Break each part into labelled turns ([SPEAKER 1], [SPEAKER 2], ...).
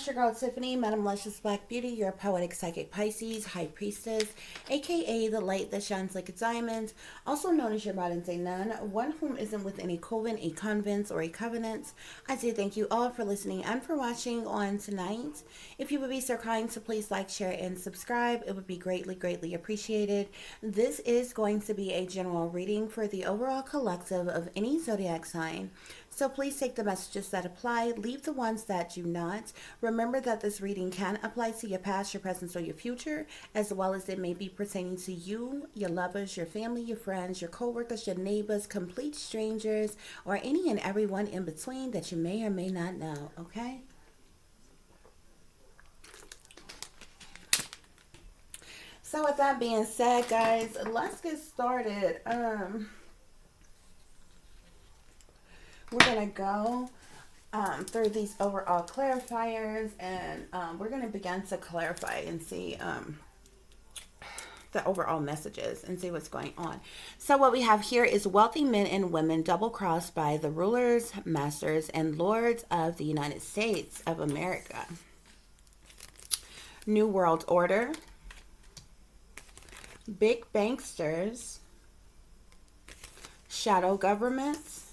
[SPEAKER 1] your girl Tiffany, Madam Luscious Black Beauty, your poetic psychic Pisces, High Priestess, aka the light that shines like a diamond, also known as your modern day nun, one whom isn't with any coven, a convent, or a covenant. I do thank you all for listening and for watching on tonight. If you would be so kind to please like, share, and subscribe, it would be greatly, greatly appreciated. This is going to be a general reading for the overall collective of any zodiac sign. So please take the messages that apply, leave the ones that do not. Remember that this reading can apply to your past, your present, or your future, as well as it may be pertaining to you, your lovers, your family, your friends, your co-workers, your neighbors, complete strangers, or any and everyone in between that you may or may not know, okay? So with that being said, guys, let's get started. We're going to go through these overall clarifiers, and we're going to begin to clarify and see the overall messages and see what's going on. So what we have here is wealthy men and women double crossed by the rulers, masters, and lords of the United States of America. New World Order. Big banksters. Shadow governments.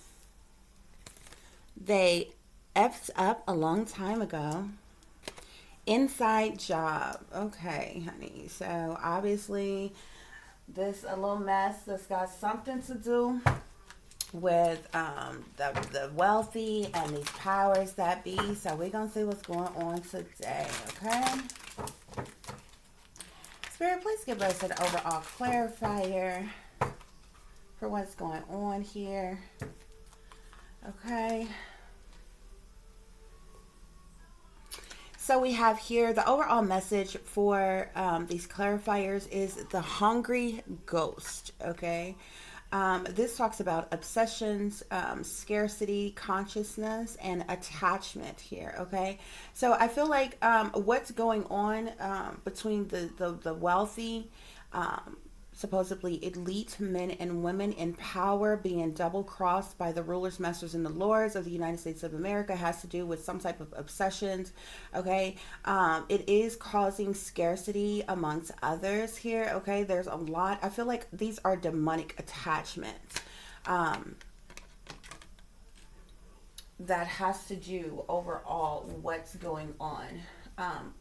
[SPEAKER 1] They effed up a long time ago. Inside job. Okay, honey. So obviously this a little mess that's got something to do with the wealthy and these powers that be. So we're gonna see what's going on today, okay? Spirit, please give us an overall clarifier for what's going on here. Okay. So we have here the overall message for these clarifiers is the hungry ghost. Okay. This talks about obsessions, scarcity, consciousness, and attachment here. Okay. So I feel like what's going on between the wealthy, supposedly elite men and women in power being double crossed by the rulers, masters, and the lords of the United States of America has to do with some type of obsessions. Okay. It is causing scarcity amongst others here. Okay. There's a lot. I feel like these are demonic attachments that has to do overall what's going on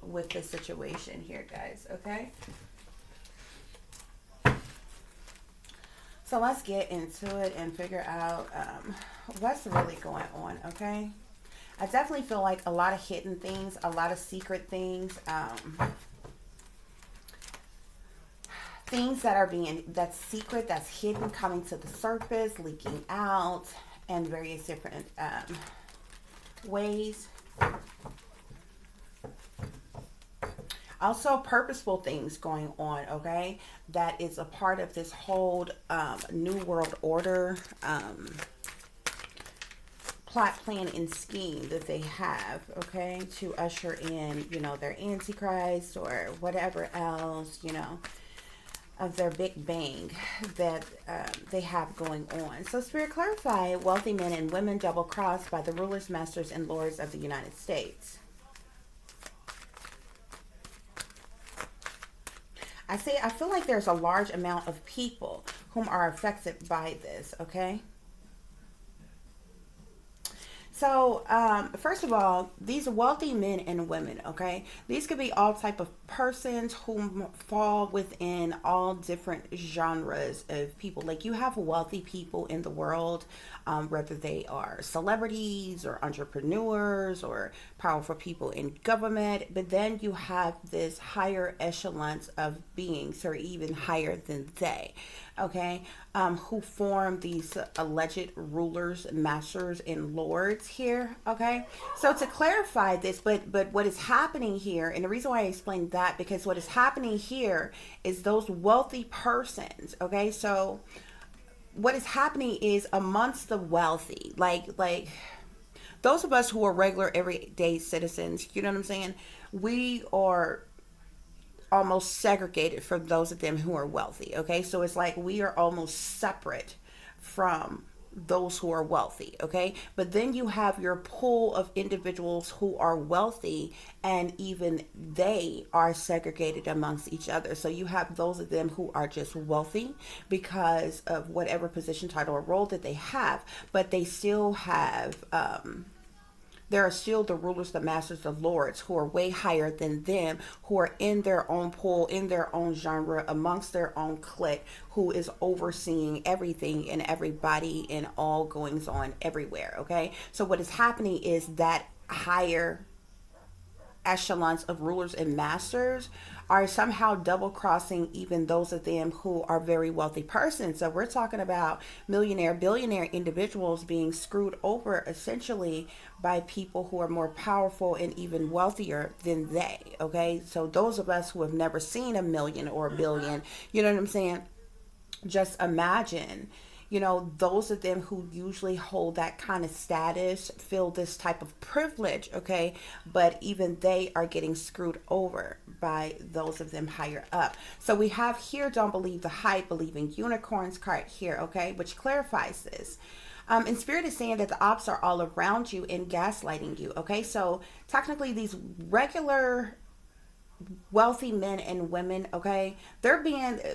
[SPEAKER 1] with the situation here, guys. Okay. So let's get into it and figure out what's really going on, okay? I definitely feel like a lot of hidden things, a lot of secret things, things that are that's secret, that's hidden, coming to the surface, leaking out, and various different ways. Also, purposeful things going on, okay? That is a part of this whole New World Order plot, plan, and scheme that they have, okay? To usher in, you know, their Antichrist or whatever else, you know, of their Big Bang that they have going on. So, Spirit, clarify wealthy men and women double crossed by the rulers, masters, and lords of the United States. I feel like there's a large amount of people whom are affected by this, okay? So, first of all, these wealthy men and women, okay? These could be all type of persons who fall within all different genres of people. Like, you have wealthy people in the world, whether they are celebrities or entrepreneurs or powerful people in government. But then you have this higher echelons of beings, or even higher than they, okay? Who form these alleged rulers, masters, and lords here, okay? So to clarify this, but what is happening here, and the reason why I explained that, because what is happening here is those wealthy persons, okay? So what is happening is amongst the wealthy, like those of us who are regular everyday citizens, you know what I'm saying? We are almost segregated from those of them who are wealthy, okay? So it's like we are almost separate from those who are wealthy, okay? But then you have your pool of individuals who are wealthy, and even they are segregated amongst each other. So you have those of them who are just wealthy because of whatever position, title, or role that they have, but they still have there are still the rulers, the masters, the lords who are way higher than them, who are in their own pool, in their own genre, amongst their own clique, who is overseeing everything and everybody and all goings on everywhere. Okay. So what is happening is that higher echelons of rulers and masters are somehow double crossing even those of them who are very wealthy persons. So we're talking about millionaire, billionaire individuals being screwed over essentially by people who are more powerful and even wealthier than they. Okay. So those of us who have never seen a million or a billion, you know what I'm saying? Just imagine, those of them who usually hold that kind of status feel this type of privilege, okay? But even they are getting screwed over by those of them higher up. So we have here, don't believe the hype, believe in unicorns card here, okay? Which clarifies this. And Spirit is saying that the ops are all around you and gaslighting you, okay? So technically these regular wealthy men and women, okay, they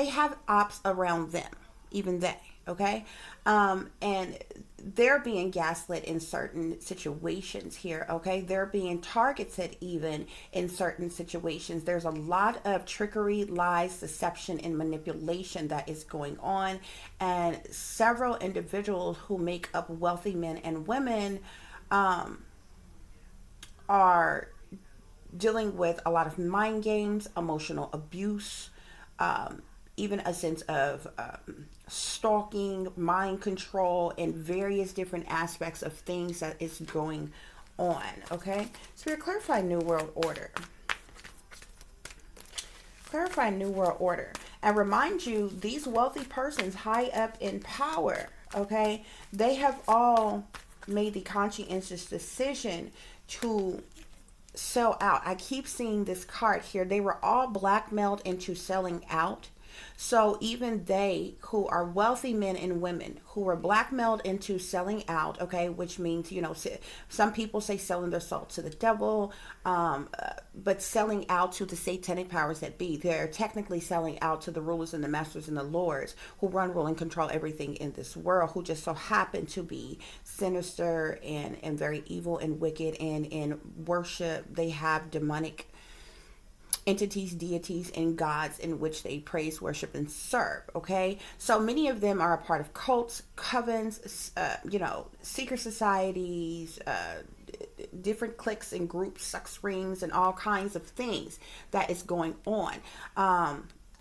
[SPEAKER 1] have ops around them, even they, okay, and they're being gaslit in certain situations here, okay, they're being targeted even in certain situations. There's a lot of trickery, lies, deception, and manipulation that is going on, and several individuals who make up wealthy men and women are dealing with a lot of mind games, emotional abuse, even a sense of stalking, mind control, and various different aspects of things that is going on. Okay, Spirit, clarify New World Order. Clarify New World Order. And remind you, these wealthy persons high up in power, okay, they have all made the conscientious decision to sell out. I keep seeing this card here. They were all blackmailed into selling out. So even they who are wealthy men and women who were blackmailed into selling out, okay, which means, some people say selling their soul to the devil, but selling out to the satanic powers that be. They're technically selling out to the rulers and the masters and the lords who run, rule, and control everything in this world, who just so happen to be sinister and very evil and wicked, and in worship they have demonic entities, deities, and gods in which they praise, worship, and serve. Okay, so many of them are a part of cults, covens, secret societies, different cliques and groups, sex rings, and all kinds of things that is going on.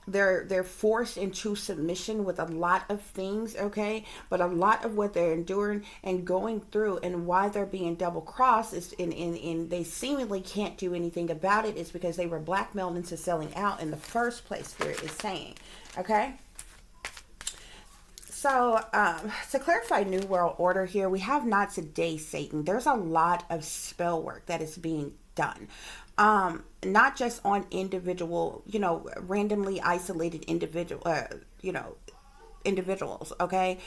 [SPEAKER 1] They're forced into submission with a lot of things, okay, but a lot of what they're enduring and going through and why they're being double crossed is in they seemingly can't do anything about it is because they were blackmailed into selling out in the first place. Spirit is saying, okay. So to clarify New World Order here, we have not today Satan. There's a lot of spell work that is being done. Not just on individual, randomly isolated individuals, okay?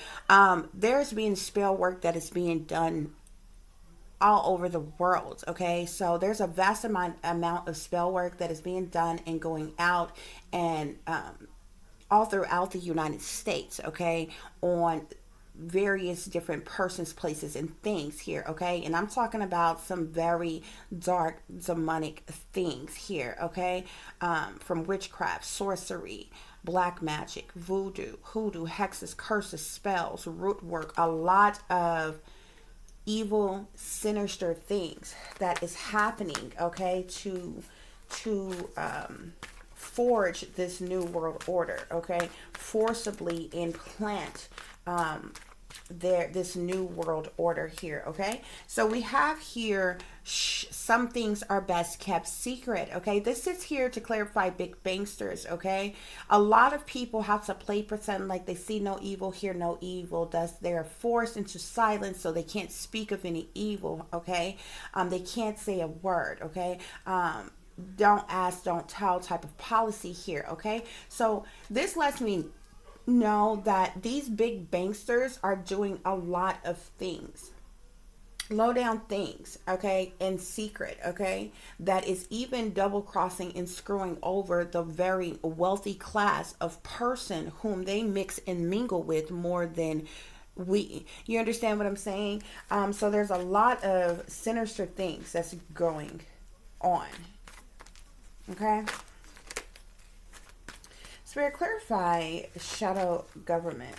[SPEAKER 1] There's being spell work that is being done all over the world, okay? So there's a vast amount of spell work that is being done and going out and all throughout the United States, okay, on various different persons, places, and things here, okay? And I'm talking about some very dark demonic things here, okay? From witchcraft, sorcery, black magic, voodoo, hoodoo, hexes, curses, spells, root work, a lot of evil, sinister things that is happening, okay, to forge this new world order, okay, forcibly implant this new world order here, okay? So we have here some things are best kept secret, okay? This is here to clarify big banksters, okay? A lot of people have to play pretend like they see no evil, hear no evil, thus they're forced into silence so they can't speak of any evil, okay? They can't say a word, okay? Don't ask, don't tell type of policy here, okay? So this lets me know that these big banksters are doing a lot of things, low down things, okay, in secret, okay, that is even double crossing and screwing over the very wealthy class of person whom they mix and mingle with more than we. You understand what I'm saying? So there's a lot of sinister things that's going on, okay. Spirit, clarify shadow government.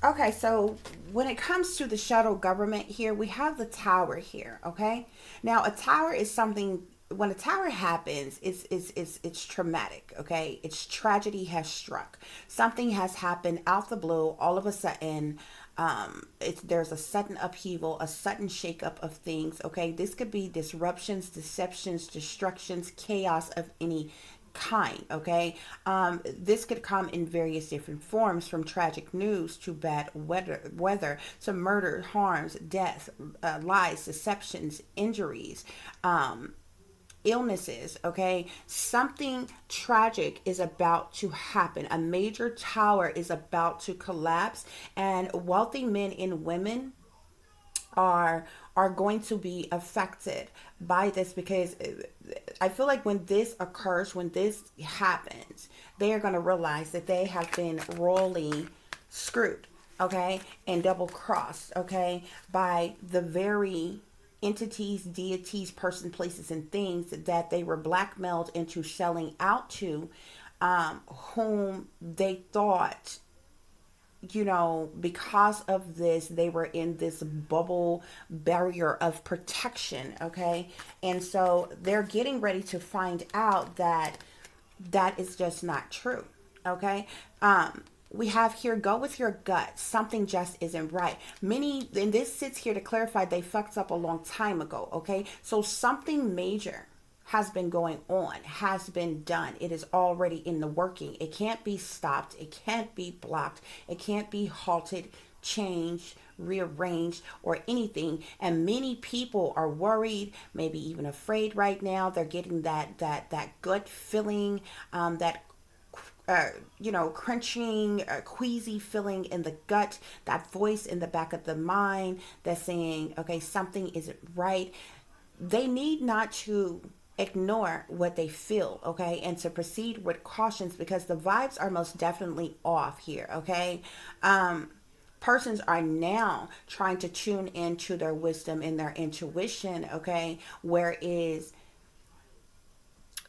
[SPEAKER 1] Okay, so when it comes to the shadow government here, we have the tower here, okay? Now, a tower is something, when a tower happens, it's traumatic, okay? It's tragedy has struck. Something has happened out the blue, all of a sudden. There's a sudden upheaval, a sudden shakeup of things, okay? This could be disruptions, deceptions, destructions, chaos of any kind, okay. This could come in various different forms, from tragic news to bad weather to murder, harms, death, lies, deceptions, injuries, illnesses, okay. Something tragic is about to happen. A major tower is about to collapse, and wealthy men and women are are going to be affected by this, because I feel like when this occurs, when this happens, they are going to realize that they have been royally screwed, okay, and double crossed, okay, by the very entities, deities, person, places, and things that they were blackmailed into selling out to, whom they thought, because of this, they were in this bubble barrier of protection, okay? And so they're getting ready to find out that that is just not true, okay? We have here, go with your gut. Something just isn't right. Many, and this sits here to clarify, they fucked up a long time ago, okay? So something major has been going on, has been done. It is already in the working. It can't be stopped. It can't be blocked. It can't be halted, changed, rearranged, or anything. And many people are worried, maybe even afraid right now. They're getting that gut feeling, that crunching, queasy feeling in the gut, that voice in the back of the mind that's saying, okay, something isn't right. They need not to ignore what they feel, okay, and to proceed with cautions, because the vibes are most definitely off here, okay. Persons are now trying to tune into their wisdom and their intuition, okay, whereas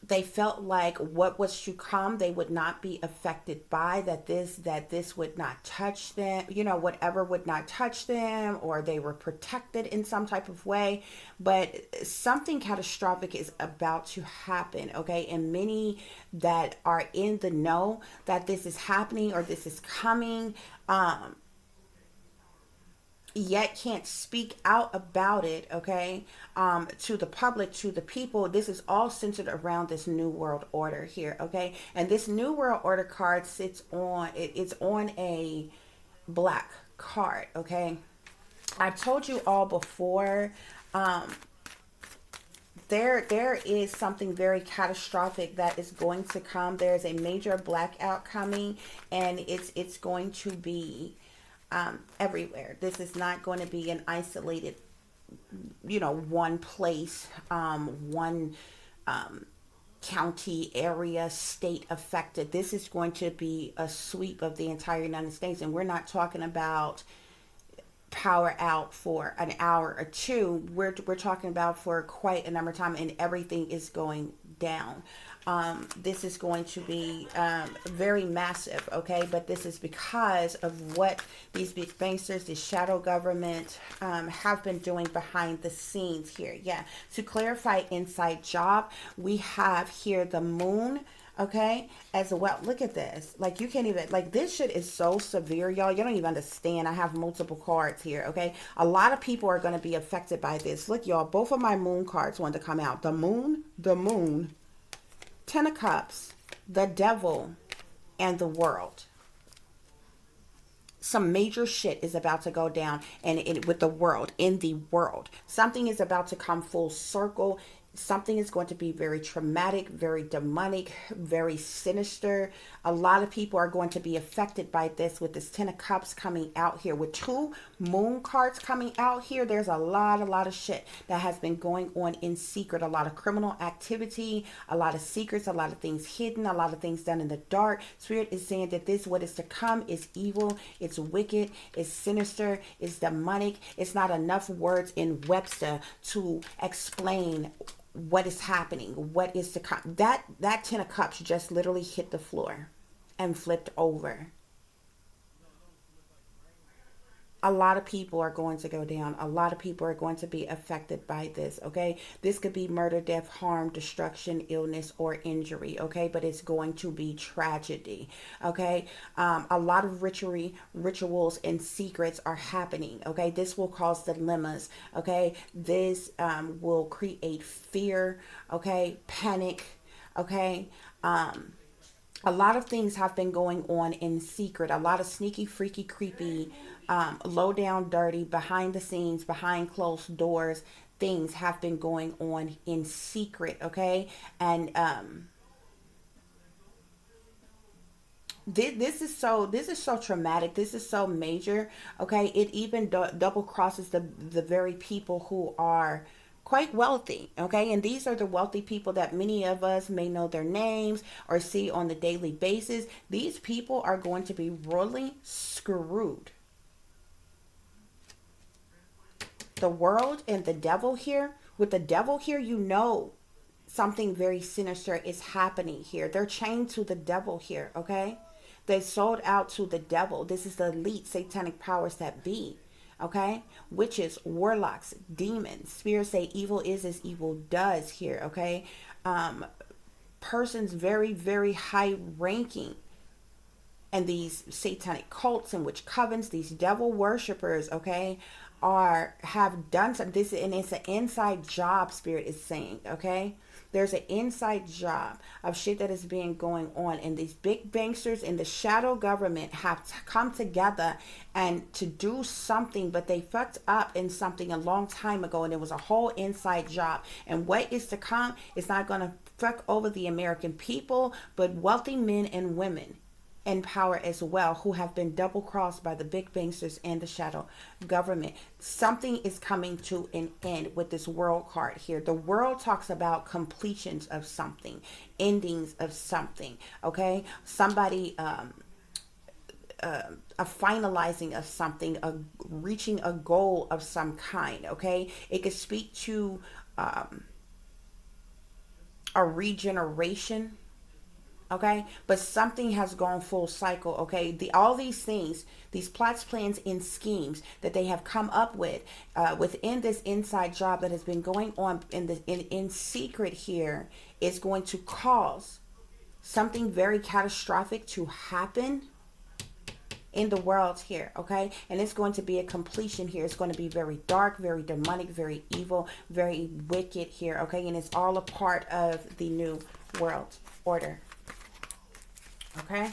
[SPEAKER 1] they felt like what was to come they would not be affected by, that this would not touch them, whatever would not touch them, or they were protected in some type of way. But something catastrophic is about to happen, okay, and many that are in the know that this is happening or this is coming, yet can't speak out about it, okay, to the public, to the people. This is all centered around this new world order here, okay. And this new world order card sits on it's on a black card, okay. I've told you all before, there is something very catastrophic that is going to come. There's a major blackout coming, and it's going to be everywhere. This is not going to be an isolated, one place, one county, area, state affected. This is going to be a sweep of the entire United States, and we're not talking about power out for an hour or two. We're talking about for quite a number of time, and everything is going down. This is going to be very massive, okay? But this is because of what these big banksters, the shadow government, have been doing behind the scenes here. Yeah. To clarify inside job, we have here the moon, okay, as well. Look at this. Like, you can't even, like, this shit is so severe, y'all. You don't even understand. I have multiple cards here, okay? A lot of people are going to be affected by this. Look, y'all, both of my moon cards wanted to come out. The moon, Ten of Cups, the Devil, and the World. Some major shit is about to go down, and with the world, in the world. Something is about to come full circle. something is going to be very traumatic, very demonic, very sinister. A lot of people are going to be affected by this with this 10 of Cups coming out here. With 2 moon cards coming out here, there's a lot of shit that has been going on in secret. A lot of criminal activity, a lot of secrets, a lot of things hidden, a lot of things done in the dark. Spirit is saying that this, what is to come, is evil, it's wicked, it's sinister, it's demonic. It's not enough words in Webster to explain what is happening, what is to come. That 10 of Cups just literally hit the floor and flipped over. A lot of people are going to go down. A lot of people are going to be affected by this, okay? This could be murder, death, harm, destruction, illness, or injury, okay? But it's going to be tragedy, okay? A lot of rituals and secrets are happening, okay? This will cause dilemmas, okay? This will create fear, okay? Panic, okay? A lot of things have been going on in secret. A lot of sneaky, freaky, creepy, low down, dirty, behind the scenes, behind closed doors things have been going on in secret, okay? And this is so traumatic. This is so major, okay? It even double crosses the very people who are quite wealthy, okay? And these are the wealthy people that many of us may know their names or see on the daily basis. These people are going to be royally screwed. The world and the devil here, with the devil here, you know something very sinister is happening here. They're chained to the devil here, okay? They sold out to the devil. This is the elite satanic powers that be. Okay, witches, warlocks, demons. Spirits say evil is as evil does here. Okay, persons very high ranking, and these satanic cults and witch covens, these devil worshippers, okay, have done some this, and it's an inside job. Spirit is saying, okay. There's an inside job of shit that is being going on, and these big banksters in the shadow government have come together and to do something, but they fucked up in something a long time ago, and it was a whole inside job. And what is to come is not going to fuck over the American people, but wealthy men and women in power as well, who have been double crossed by the big banksters and the shadow government. Something is coming to an end with this world card here. The world talks about completions of something, endings of something, okay? Somebody a finalizing of something, a reaching a goal of some kind, okay? It could speak to a regeneration, okay, but something has gone full cycle, okay? All these things, these plots, plans, and schemes that they have come up with within this inside job that has been going on in secret here, is going to cause something very catastrophic to happen in the world here, okay? And it's going to be a completion here. It's going to be very dark, very demonic, very evil, very wicked here, okay? And it's all a part of the new world order. Okay.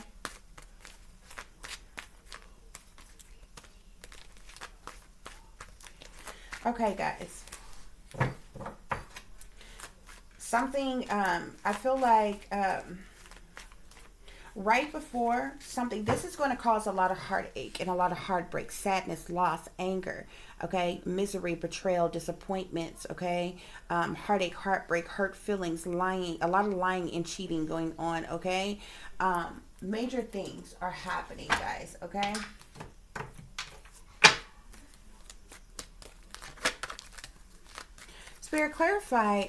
[SPEAKER 1] Okay, guys. Something, I feel like right before something, this is going to cause a lot of heartache and a lot of heartbreak, sadness, loss, anger, okay, misery, betrayal, disappointments, okay, heartache, heartbreak, hurt feelings, lying, a lot of lying and cheating going on, okay. Major things are happening, guys, okay. Spirit, clarify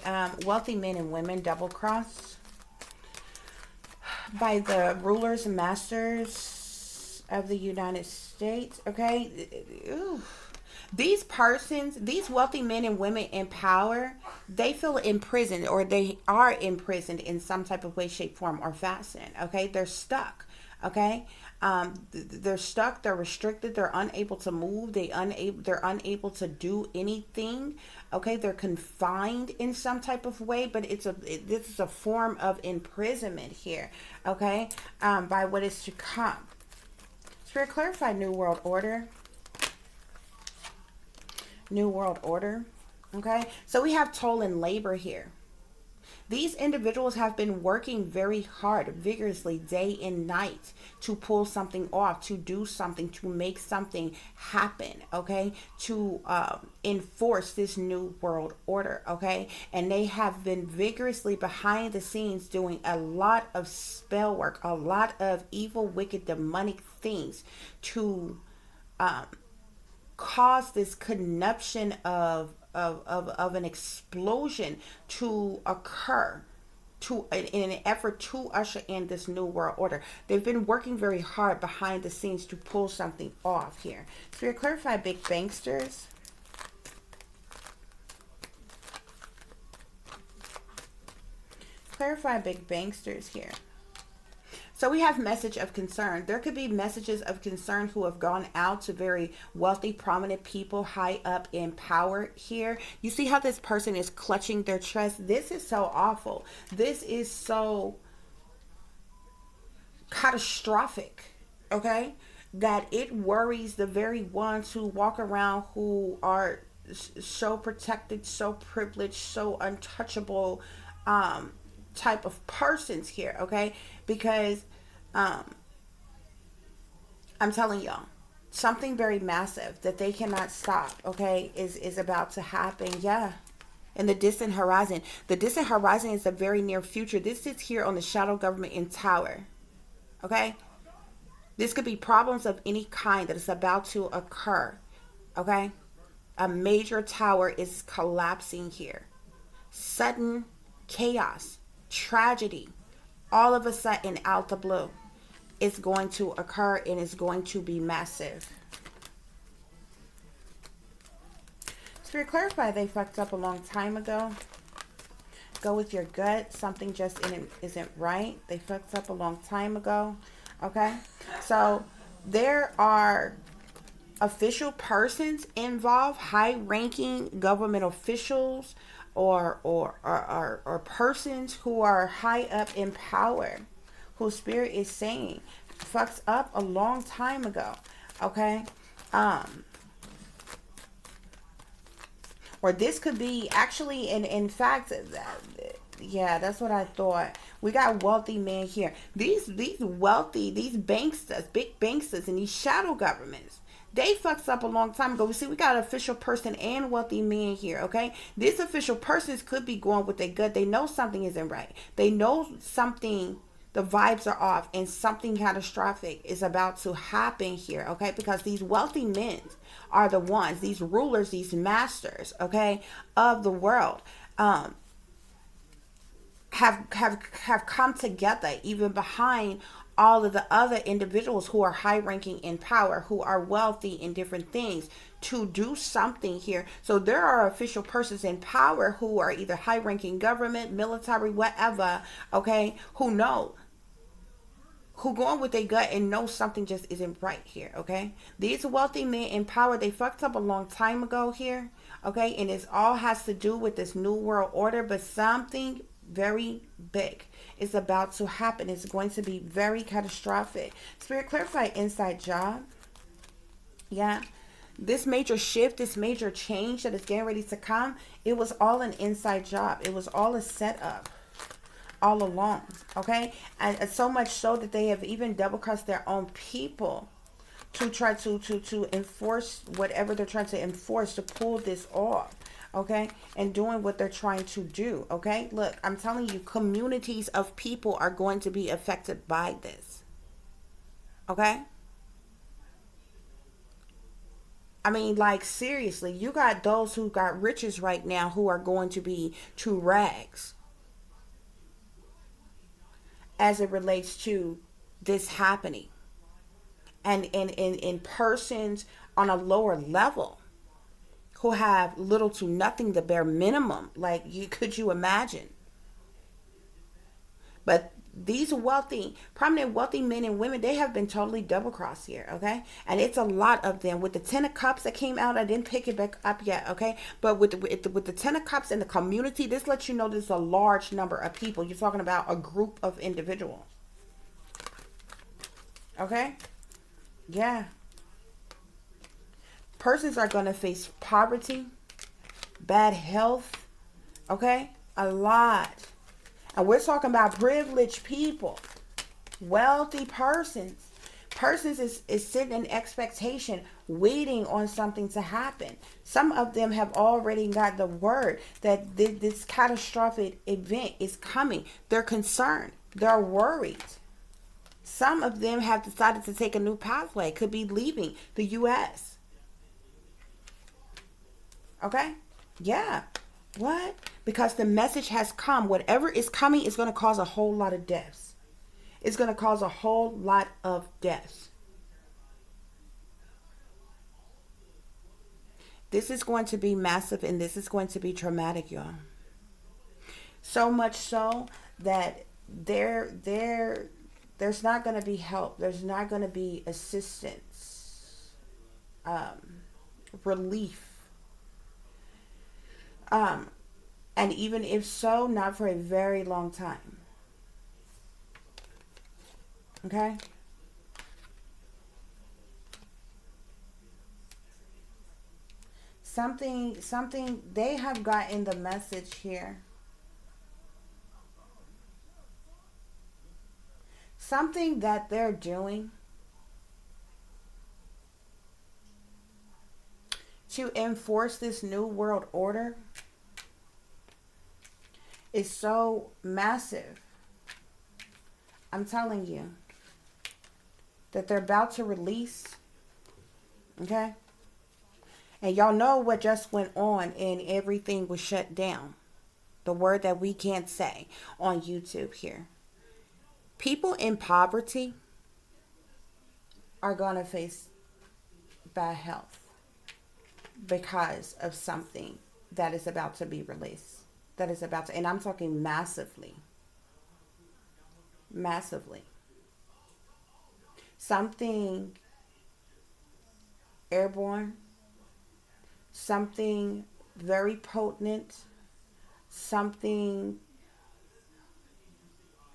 [SPEAKER 1] wealthy men and women double crossed by the rulers and masters of the United States, okay. Ooh. These persons, these wealthy men and women in power, they feel imprisoned, or they are imprisoned in some type of way, shape, form, or fashion, okay. They're stuck, okay. They're stuck, they're restricted, they're unable to move, they're unable to do anything, okay. They're confined in some type of way, but this is a form of imprisonment here, okay, by what is to come. Spirit, clarify New World Order. New World Order, okay. So we have toil and labor here, These individuals have been working very hard, vigorously, day and night to pull something off, to do something, to make something happen, okay? To enforce this new world order, okay? And they have been vigorously behind the scenes doing a lot of spell work, a lot of evil, wicked, demonic things to cause this connection of an explosion to occur to in an effort to usher in this new world order. They've been working very hard behind the scenes to pull something off here. So we clarify big banksters. Clarify big banksters here. So we have message of concern. There could be messages of concern who have gone out to very wealthy, prominent people high up in power here. You see how this person is clutching their chest? This is so awful. This is so catastrophic, okay? That it worries the very ones who walk around who are so protected, so privileged, so untouchable, type of persons here, okay? Because I'm telling y'all, something very massive that they cannot stop, okay, is about to happen. Yeah. In the distant horizon. The distant horizon is the very near future. This is here on the shadow government in Tower, okay? This could be problems of any kind that is about to occur, okay? A major tower is collapsing here. Sudden chaos, tragedy, all of a sudden out the blue, is going to occur and is going to be massive. So to clarify, they fucked up a long time ago. Go with your gut. Something just isn't right. They fucked up a long time ago. Okay? So there are official persons involved, high-ranking government officials, or persons who are high up in power, whose spirit is saying fucks up a long time ago, okay? Or this could be actually, in fact, yeah, that's what I thought. We got wealthy men here. These wealthy, these banksters, big banksters, and these shadow governments, they fucked up a long time ago. We see we got an official person and wealthy men here, okay? These official persons could be going with their gut. They know something isn't right. They know something, the vibes are off, and something catastrophic is about to happen here, okay? Because these wealthy men are the ones, these rulers, these masters, okay, of the world, have come together even behind all of the other individuals who are high ranking in power, who are wealthy in different things, to do something here. So there are official persons in power who are either high ranking government, military, whatever, okay, who know, who go on with their gut and know something just isn't right here, okay? These wealthy men in power, they fucked up a long time ago here, okay? And it all has to do with this new world order, but something very big is about to happen. It's going to be very catastrophic. Spirit, clarify inside job. Yeah. This major shift, this major change that is getting ready to come, it was all an inside job. It was all a setup all along, okay? And so much so that they have even double-crossed their own people to try to enforce whatever they're trying to enforce, to pull this off, okay? And doing what they're trying to do, okay? Look, I'm telling you, communities of people are going to be affected by this, okay? I mean, like, seriously, you got those who got riches right now who are going to be to rags as it relates to this happening. And in persons on a lower level who have little to nothing, the bare minimum, like, could you imagine? But these wealthy, prominent wealthy men and women, they have been totally double-crossed here, okay? And it's a lot of them. With the Ten of Cups that came out, I didn't pick it back up yet, okay? But with the Ten of Cups in the community, this lets you know there's a large number of people. You're talking about a group of individuals, okay? Yeah. Persons are going to face poverty, bad health, okay? A lot And we're talking about privileged people, wealthy persons. Persons is sitting in expectation, waiting on something to happen. Some of them have already got the word that this catastrophic event is coming. They're concerned. They're worried. Some of them have decided to take a new pathway, could be leaving the U.S. Okay? Yeah. What? Because the message has come. Whatever is coming is going to cause a whole lot of deaths. It's going to cause a whole lot of deaths. This is going to be massive, and this is going to be traumatic, y'all. So much so that there's not going to be help. There's not going to be assistance, relief. And even if so, not for a very long time. Okay? Something, they have gotten the message here. Something that they're doing to enforce this new world order is so massive. I'm telling you that they're about to release. Okay? And y'all know what just went on and everything was shut down. The word that we can't say on YouTube here. People in poverty are going to face bad health because of something that is about to be released. That is about to, and I'm talking massively. Massively. Something airborne. Something very potent. Something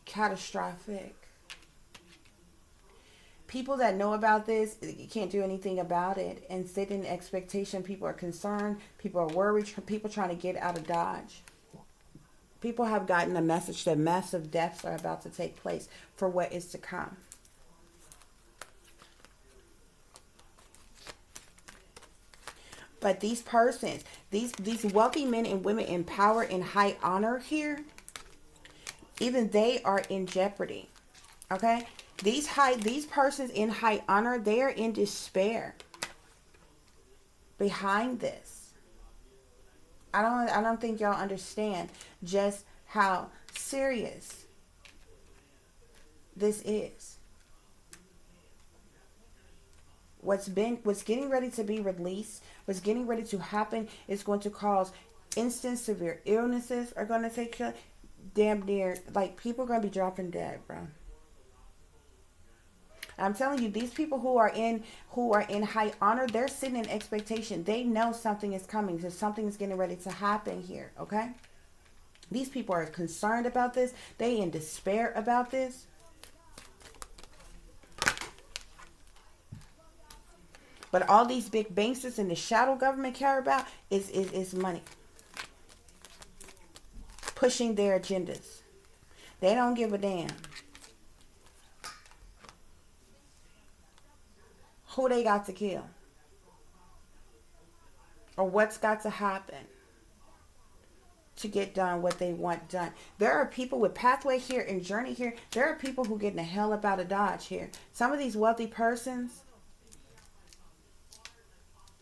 [SPEAKER 1] catastrophic. People that know about this, you can't do anything about it, and sit in expectation. People are concerned. People are worried. People trying to get out of Dodge. People have gotten a message that massive deaths are about to take place for what is to come. But these persons, these wealthy men and women in power and high honor here, even they are in jeopardy. Okay? These persons in high honor, they are in despair behind this. I don't think y'all understand just how serious this is. What's getting ready to be released, what's getting ready to happen is going to cause instant severe illnesses are going to take care. Damn near, like, people are going to be dropping dead, bro. I'm telling you, these people who are in high honor, they're sitting in expectation. They know something is coming. So something is getting ready to happen here. Okay? These people are concerned about this. They in despair about this. But all these big banksters and the shadow government care about is money. Pushing their agendas. They don't give a damn who they got to kill or what's got to happen to get done what they want done. There are people with pathway here and journey here. There are people who getting the hell up out of Dodge here. Some of these wealthy persons,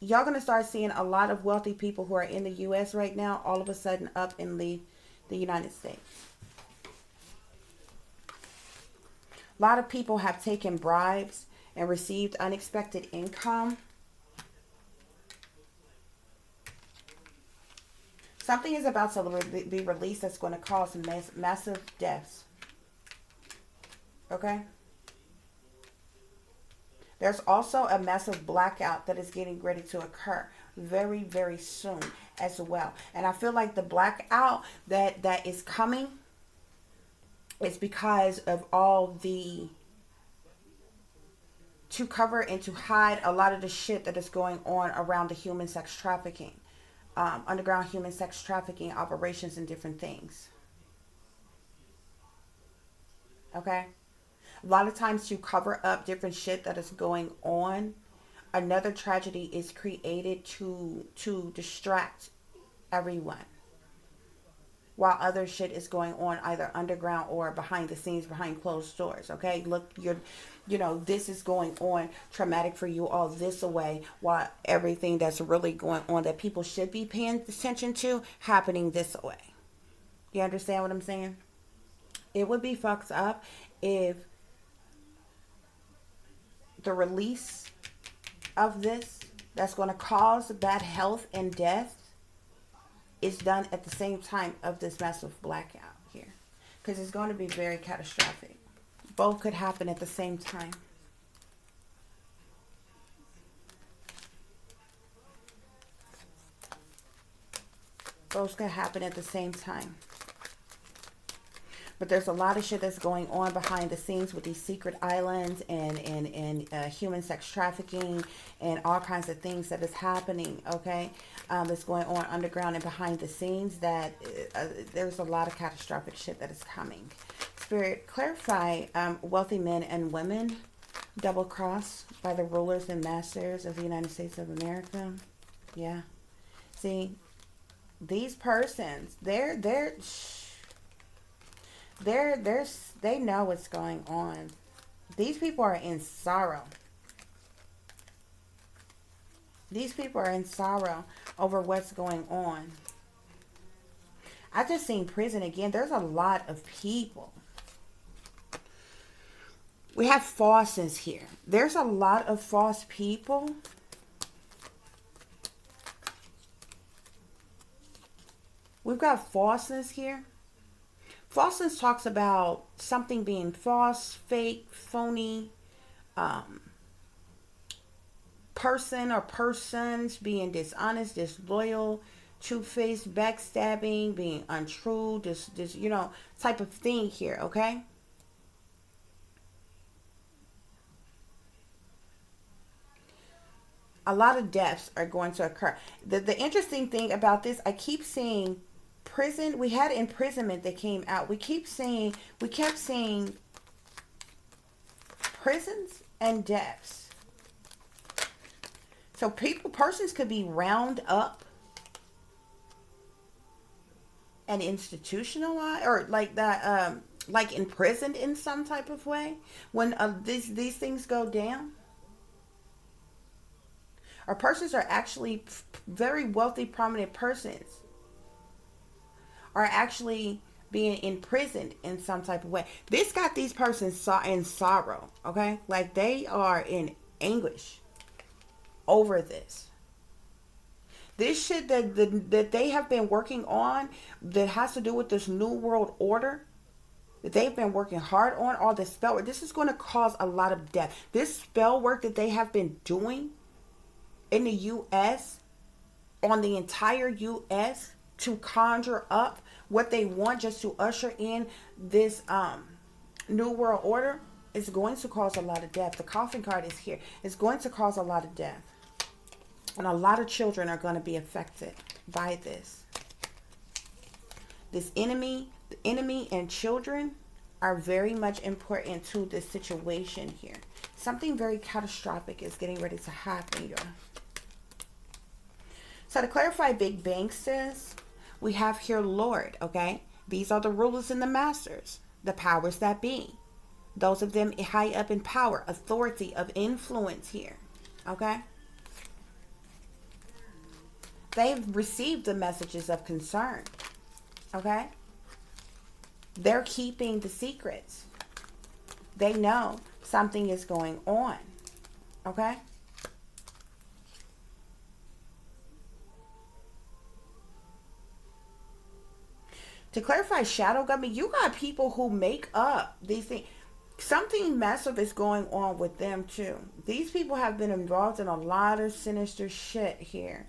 [SPEAKER 1] y'all gonna start seeing a lot of wealthy people who are in the U.S. right now all of a sudden up and leave the United States. A lot of people have taken bribes and received unexpected income. Something is about to be released that's going to cause massive deaths. Okay? There's also a massive blackout that is getting ready to occur very, very soon as well. And I feel like the blackout that is coming is because of all the, to cover and to hide a lot of the shit that is going on around the human sex trafficking, underground human sex trafficking operations and different things. Okay? A lot of times to cover up different shit that is going on, another tragedy is created to distract everyone while other shit is going on either underground or behind the scenes, behind closed doors. Okay, look, this is going on, traumatic for you all this away, while everything that's really going on that people should be paying attention to happening this way. You understand what I'm saying? It would be fucked up if the release of this that's going to cause bad health and death is done at the same time of this massive blackout here, because it's going to be very catastrophic. Both could happen at the same time. Both could happen at the same time. But there's a lot of shit that's going on behind the scenes with these secret islands and human sex trafficking and all kinds of things that is happening, okay? That's going on underground and behind the scenes, that there's a lot of catastrophic shit that is coming. Spirit, clarify wealthy men and women double crossed by the rulers and masters of the United States of America. Yeah. See, these persons, they know what's going on. These people are in sorrow. These people are in sorrow over what's going on. I just seen prison again. There's a lot of people. We have falseness here. There's a lot of false people. We've got falseness here. Falseness talks about something being false, fake, phony, person or persons being dishonest, disloyal, two-faced, backstabbing, being untrue, this type of thing here, okay? A lot of deaths are going to occur. The interesting thing about this, I keep seeing prison. We had imprisonment that came out. We kept seeing prisons and deaths. So persons could be round up and institutionalized, or like that, like imprisoned in some type of way when these things go down. Or persons are actually very wealthy, prominent persons are actually being imprisoned in some type of way. This got these persons in sorrow, okay? Like they are in anguish over this. This shit that they have been working on that has to do with this new world order that they've been working hard on, all this spell work, this is going to cause a lot of death. This spell work that they have been doing in the U.S., on the entire U.S., to conjure up what they want just to usher in this new world order, is going to cause a lot of death. The coffin card is here. It's going to cause a lot of death. And a lot of children are going to be affected by this. The enemy and children are very much important to this situation here. Something very catastrophic is getting ready to happen, y'all. So to clarify Big Bang says, we have here Lord, okay? These are the rulers and the masters, the powers that be. Those of them high up in power, authority, of influence here, okay? They've received the messages of concern, okay? They're keeping the secrets. They know something is going on, okay? To clarify shadow government, you got people who make up these things. Something massive is going on with them too. These people have been involved in a lot of sinister shit here.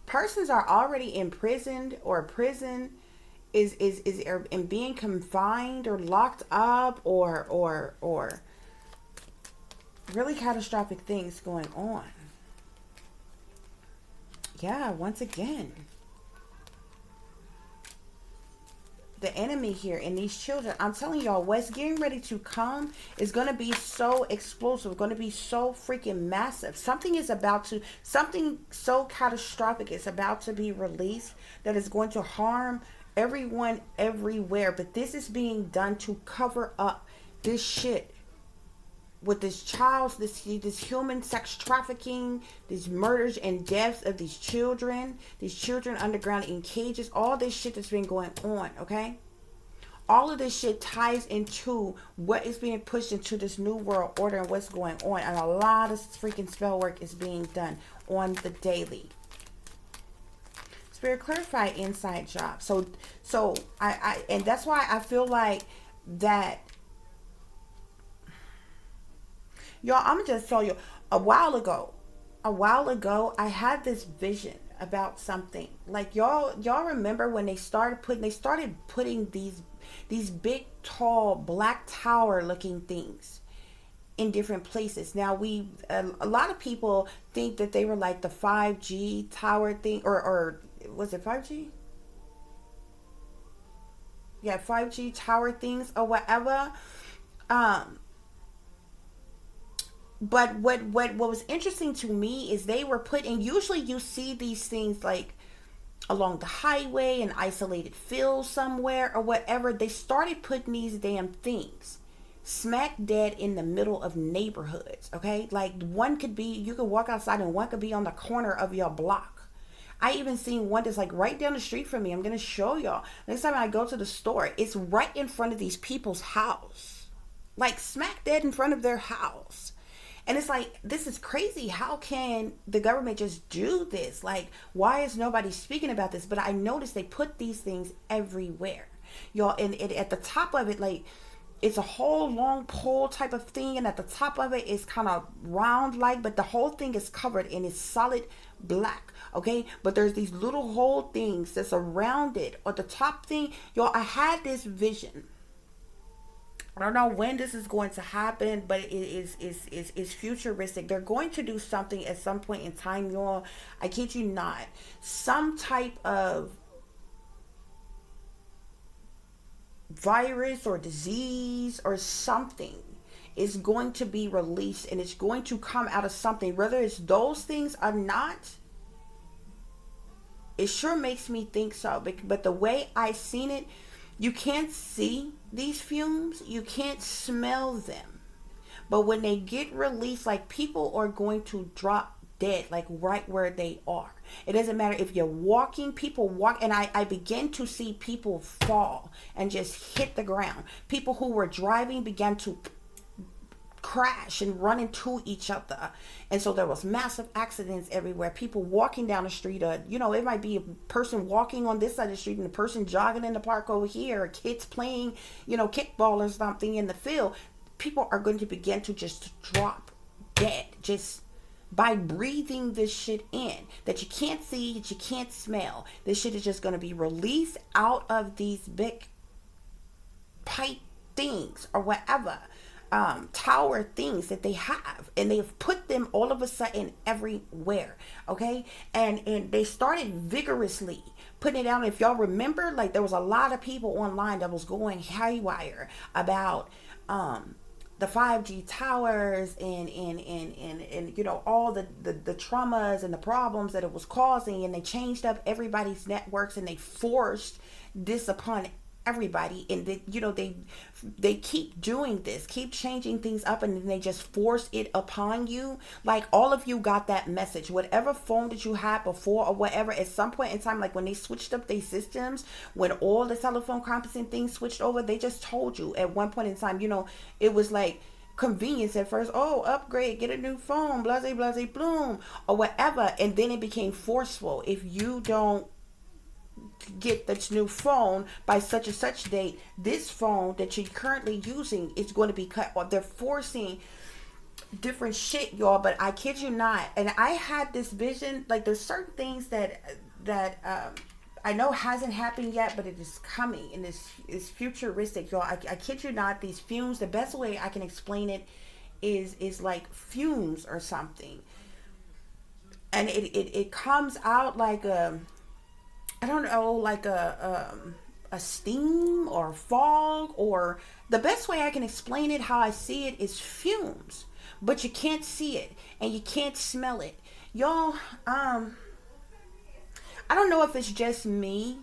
[SPEAKER 1] Persons are already imprisoned, or prison is in being confined or locked up, or really catastrophic things going on. Yeah, once again. the enemy here and these children. I'm telling y'all, what's getting ready to come is going to be so explosive, going to be so freaking massive. Something so catastrophic is about to be released that is going to harm everyone everywhere. But this is being done to cover up this shit with this human sex trafficking, these murders and deaths of these children underground in cages, all this shit that's been going on, okay? All of this shit ties into what is being pushed into this new world order and what's going on. And a lot of freaking spell work is being done on the daily. Spirit, clarify inside job. So I and that's why I feel like that. Y'all, I'm gonna just tell you, a while ago, I had this vision about something. Like y'all remember when they started putting these big, tall, black tower looking things in different places. Now a lot of people think that they were like the 5G tower thing, or was it 5G? Yeah, 5G tower things or whatever. But what was interesting to me is they were putting, usually you see these things like along the highway, an isolated field somewhere or whatever. They started putting these damn things smack dead in the middle of neighborhoods, okay? Like one could be, you could walk outside and one could be on the corner of your block. I even seen one that's like right down the street from me. I'm going to show y'all. Next time I go to the store, it's right in front of these people's house. Like smack dead in front of their house. And it's like, this is crazy. How can the government just do this? Like, why is nobody speaking about this? But I noticed they put these things everywhere. Y'all, and at the top of it, like, it's a whole long pole type of thing. And at the top of it is kind of round like, but the whole thing is covered in it's solid black. Okay. But there's these little hole things that's around it. Or the top thing, y'all, I had this vision. I don't know when this is going to happen, but it is futuristic. They're going to do something at some point in time, y'all. I kid you not. Some type of virus or disease or something is going to be released, and it's going to come out of something. Whether it's those things or not, it sure makes me think so. But the way I seen it, you can't see these fumes, you can't smell them, but when they get released, like, people are going to drop dead, like right where they are. It doesn't matter if you're walking, people walk, and I begin to see people fall and just hit the ground. People who were driving began to crash and run into each other, and so there was massive accidents everywhere. People walking down the street, it might be a person walking on this side of the street and a person jogging in the park over here, or kids playing kickball or something in the field. People are going to begin to just drop dead just by breathing this shit in that you can't see, that you can't smell. This shit is just going to be released out of these big pipe things or whatever, tower things that they have, and they've put them all of a sudden everywhere. Okay. And they started vigorously putting it out. If y'all remember, like, there was a lot of people online that was going haywire about the 5G towers and all the traumas and the problems that it was causing, and they changed up everybody's networks, and they forced this upon everybody. And they keep doing this, keep changing things up, and then they just force it upon you. Like, all of you got that message, whatever phone that you had before or whatever, at some point in time, like when they switched up their systems, when all the telephone conferencing things switched over, they just told you at one point in time, it was like convenience at first. Oh, upgrade, get a new phone, blase blase bloom, or whatever. And then it became forceful. If you don't get this new phone by such and such date, this phone that you're currently using is going to be cut off. They're forcing different shit, y'all. But I kid you not, and I had this vision, like, there's certain things that I know hasn't happened yet, but it is coming, and it's futuristic, y'all. I kid you not, these fumes, the best way I can explain it is like fumes or something, and it comes out like a, I don't know, like a a steam or fog, or the best way I can explain it, how I see it, is fumes. But you can't see it and you can't smell it. Y'all, I don't know if it's just me,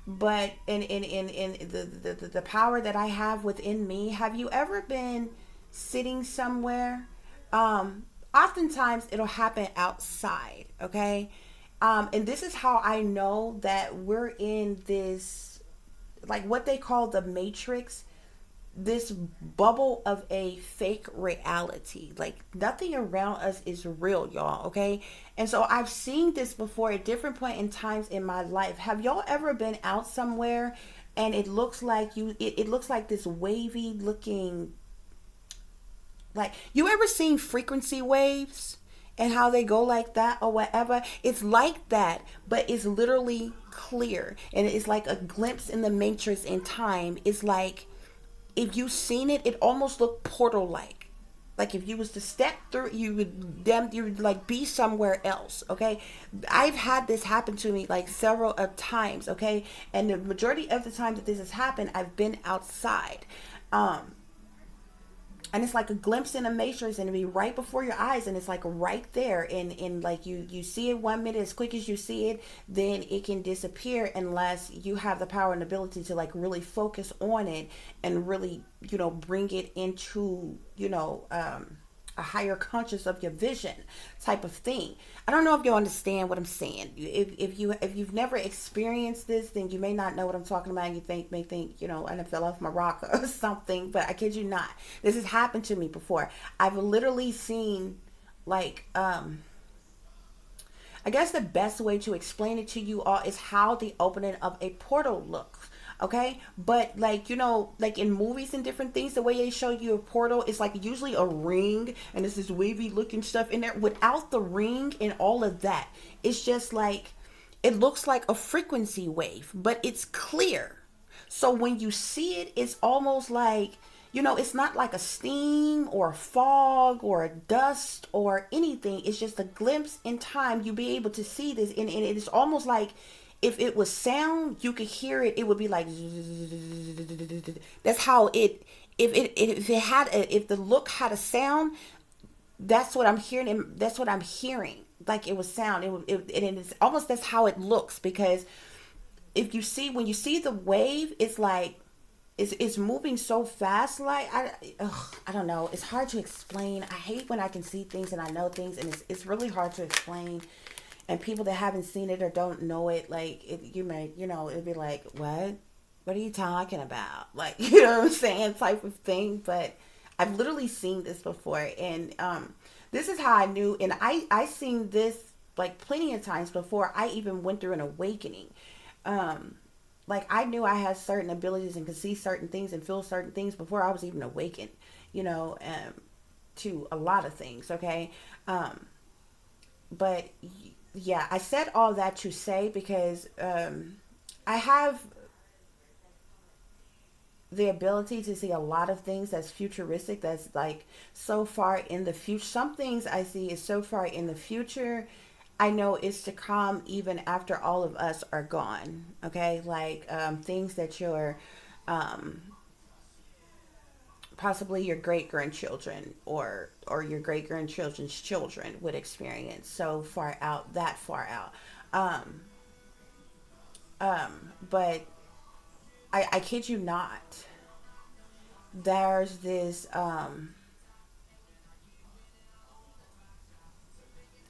[SPEAKER 1] but in the power that I have within me, have you ever been sitting somewhere? Oftentimes it'll happen outside, okay? And this is how I know that we're in this, like what they call the matrix, this bubble of a fake reality. Like nothing around us is real, y'all, okay? And so I've seen this before at different point in times in my life. Have y'all ever been out somewhere and it looks like it looks like this wavy looking, like, you ever seen frequency waves and how they go like that or whatever? It's like that, but it's literally clear, and it's like a glimpse in the matrix in time. It's like, if you seen it, it almost looked portal like if you was to step through, you would like be somewhere else, okay? I've had this happen to me like several of times, okay? And the majority of the time that this has happened, I've been outside. And it's like a glimpse in a matrix, and it'll be right before your eyes, and it's like right there, and like you see it 1 minute, as quick as you see it, then it can disappear unless you have the power and ability to like really focus on it and really, bring it into, a higher conscious of your vision type of thing. I don't know if you understand what I'm saying. If you've never experienced this, then you may not know what I'm talking about. You may think, I fell off my rock or something, but I kid you not. This has happened to me before. I've literally seen, like, I guess the best way to explain it to you all is how the opening of a portal looks. Okay, but like like in movies and different things, the way they show you a portal is like usually a ring, and it's this wavy looking stuff in there. Without the ring and all of that, it's just like, it looks like a frequency wave, but it's clear. So when you see it, it's almost like, it's not like a steam or a fog or a dust or anything. It's just a glimpse in time. You'll be able to see this, and it is almost like, if it was sound, you could hear it. It would be like, that's how it. If the look had a sound, that's what I'm hearing. And that's what I'm hearing. Like it was sound. And it's almost, that's how it looks, because when you see the wave, it's like it's moving so fast. Like I don't know. It's hard to explain. I hate when I can see things and I know things, and it's really hard to explain. And people that haven't seen it or don't know it, like, it'd be like, what are you talking about? Like, you know what I'm saying? Type of thing. But I've literally seen this before. And this is how I knew. And I seen this like plenty of times before I even went through an awakening. Like I knew I had certain abilities and could see certain things and feel certain things before I was even awakened, to a lot of things. Okay. But yeah, I said all that to say because I have the ability to see a lot of things that's futuristic, that's like so far in the future. Some things I see is so far in the future, I know it's to come even after all of us are gone. Okay, like things that your possibly your great grandchildren or your great grandchildren's children would experience so far out, that far out. But I kid you not, there's this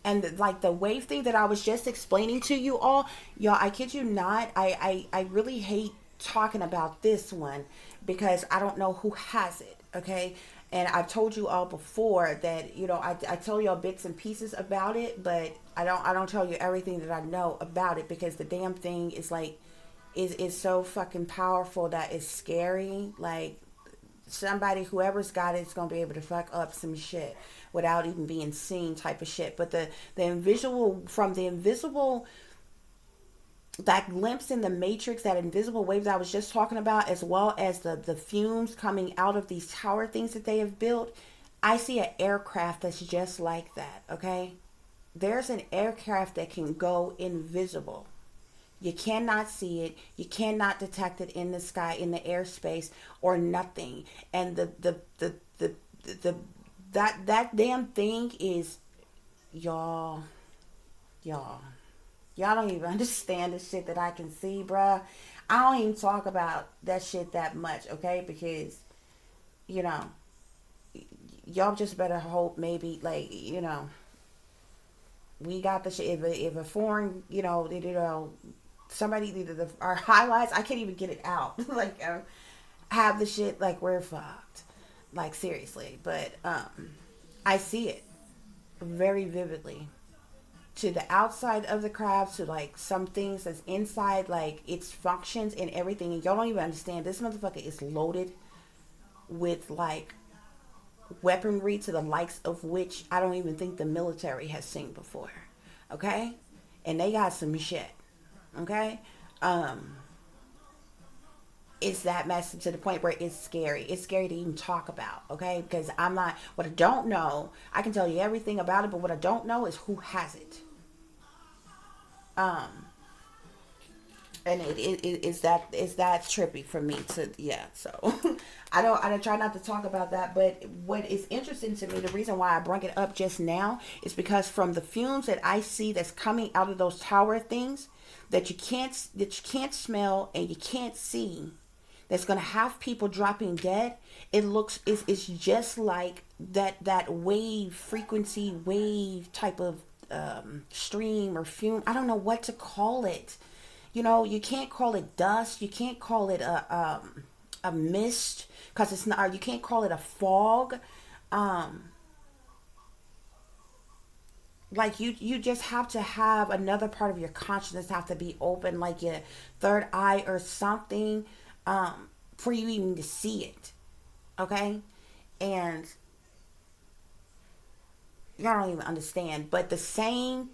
[SPEAKER 1] and like the wave thing that I was just explaining to you all, y'all, I kid you not, I really hate talking about this one because I don't know who has it, okay? And I've told you all before that, I tell y'all bits and pieces about it, but I don't tell you everything that I know about it, because the damn thing is like, is so fucking powerful that it's scary. Like, whoever's got it's gonna be able to fuck up some shit without even being seen, type of shit. But the invisible, that glimpse in the matrix, that invisible wave that I was just talking about, as well as the fumes coming out of these tower things that they have built, I see an aircraft that's just like that. Okay, there's an aircraft that can go invisible. You cannot see it. You cannot detect it in the sky, in the airspace, or nothing. And the that damn thing is, y'all, y'all, y'all don't even understand the shit that I can see, bruh. I don't even talk about that shit that much, okay? Because, you know, y'all just better hope maybe, like, we got the shit. If a foreign, somebody, our highlights, I can't even get it out. Like, have the shit, like, we're fucked. Like, seriously. But, I see it very vividly. To the outside of the crabs, to like some things that's inside, like its functions and everything. And y'all don't even understand. This motherfucker is loaded with like weaponry to the likes of which I don't even think the military has seen before. Okay? And they got some shit. Okay? It's that messy to the point where it's scary. It's scary to even talk about, okay? Because I'm not, what I don't know, I can tell you everything about it, but what I don't know is who has it. Um, and it's that trippy for me to, yeah. So I don't try not to talk about that, but what is interesting to me, the reason why I brought it up just now is because from the fumes that I see that's coming out of those tower things that you can't smell and you can't see, that's gonna have people dropping dead. It's just like that wave frequency wave type of stream or fume. I don't know what to call it. You can't call it dust. You can't call it a mist because it's not. Or you can't call it a fog. Um, like you just have to have another part of your consciousness have to be open, like your third eye or something, for you even to see it. Okay, and y'all don't even understand. But the same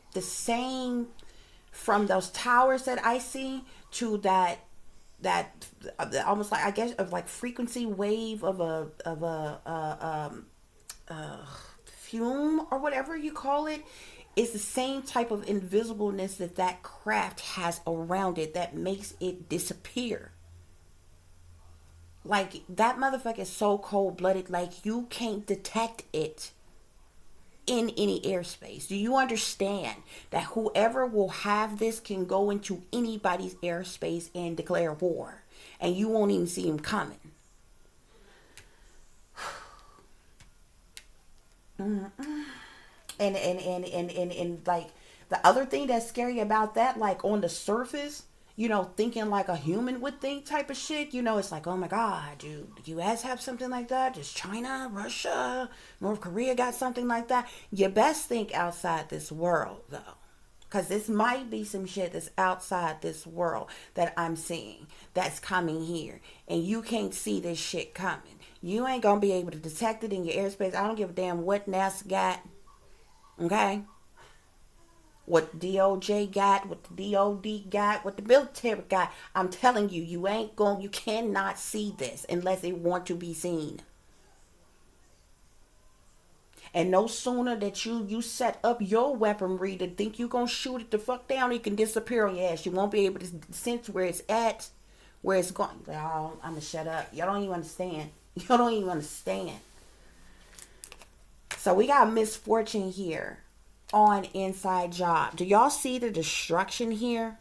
[SPEAKER 1] from those towers that I see to that almost like I guess of like frequency wave of a fume or whatever you call it, is the same type of invisibleness that craft has around it that makes it disappear. Like that motherfucker is so cold blooded, like you can't detect it in any airspace. Do you understand that whoever will have this can go into anybody's airspace and declare war, and you won't even see him coming? And like the other thing that's scary about that, like on the surface, thinking like a human would think type of shit, it's like, oh my God, do the US have something like that? Does China, Russia, North Korea got something like that? You best think outside this world though. Because this might be some shit that's outside this world that I'm seeing that's coming here. And you can't see this shit coming. You ain't going to be able to detect it in your airspace. I don't give a damn what NASA got. Okay? What DOJ got, what the DOD got, what the military got. I'm telling you, you cannot see this unless it want to be seen. And no sooner that you set up your weaponry to think you gonna shoot it the fuck down, it can disappear on your ass. You won't be able to sense where it's at, where it's going. Y'all, I'm gonna shut up. Y'all don't even understand. Y'all don't even understand. So we got misfortune here on Inside Job. Do y'all see the destruction here?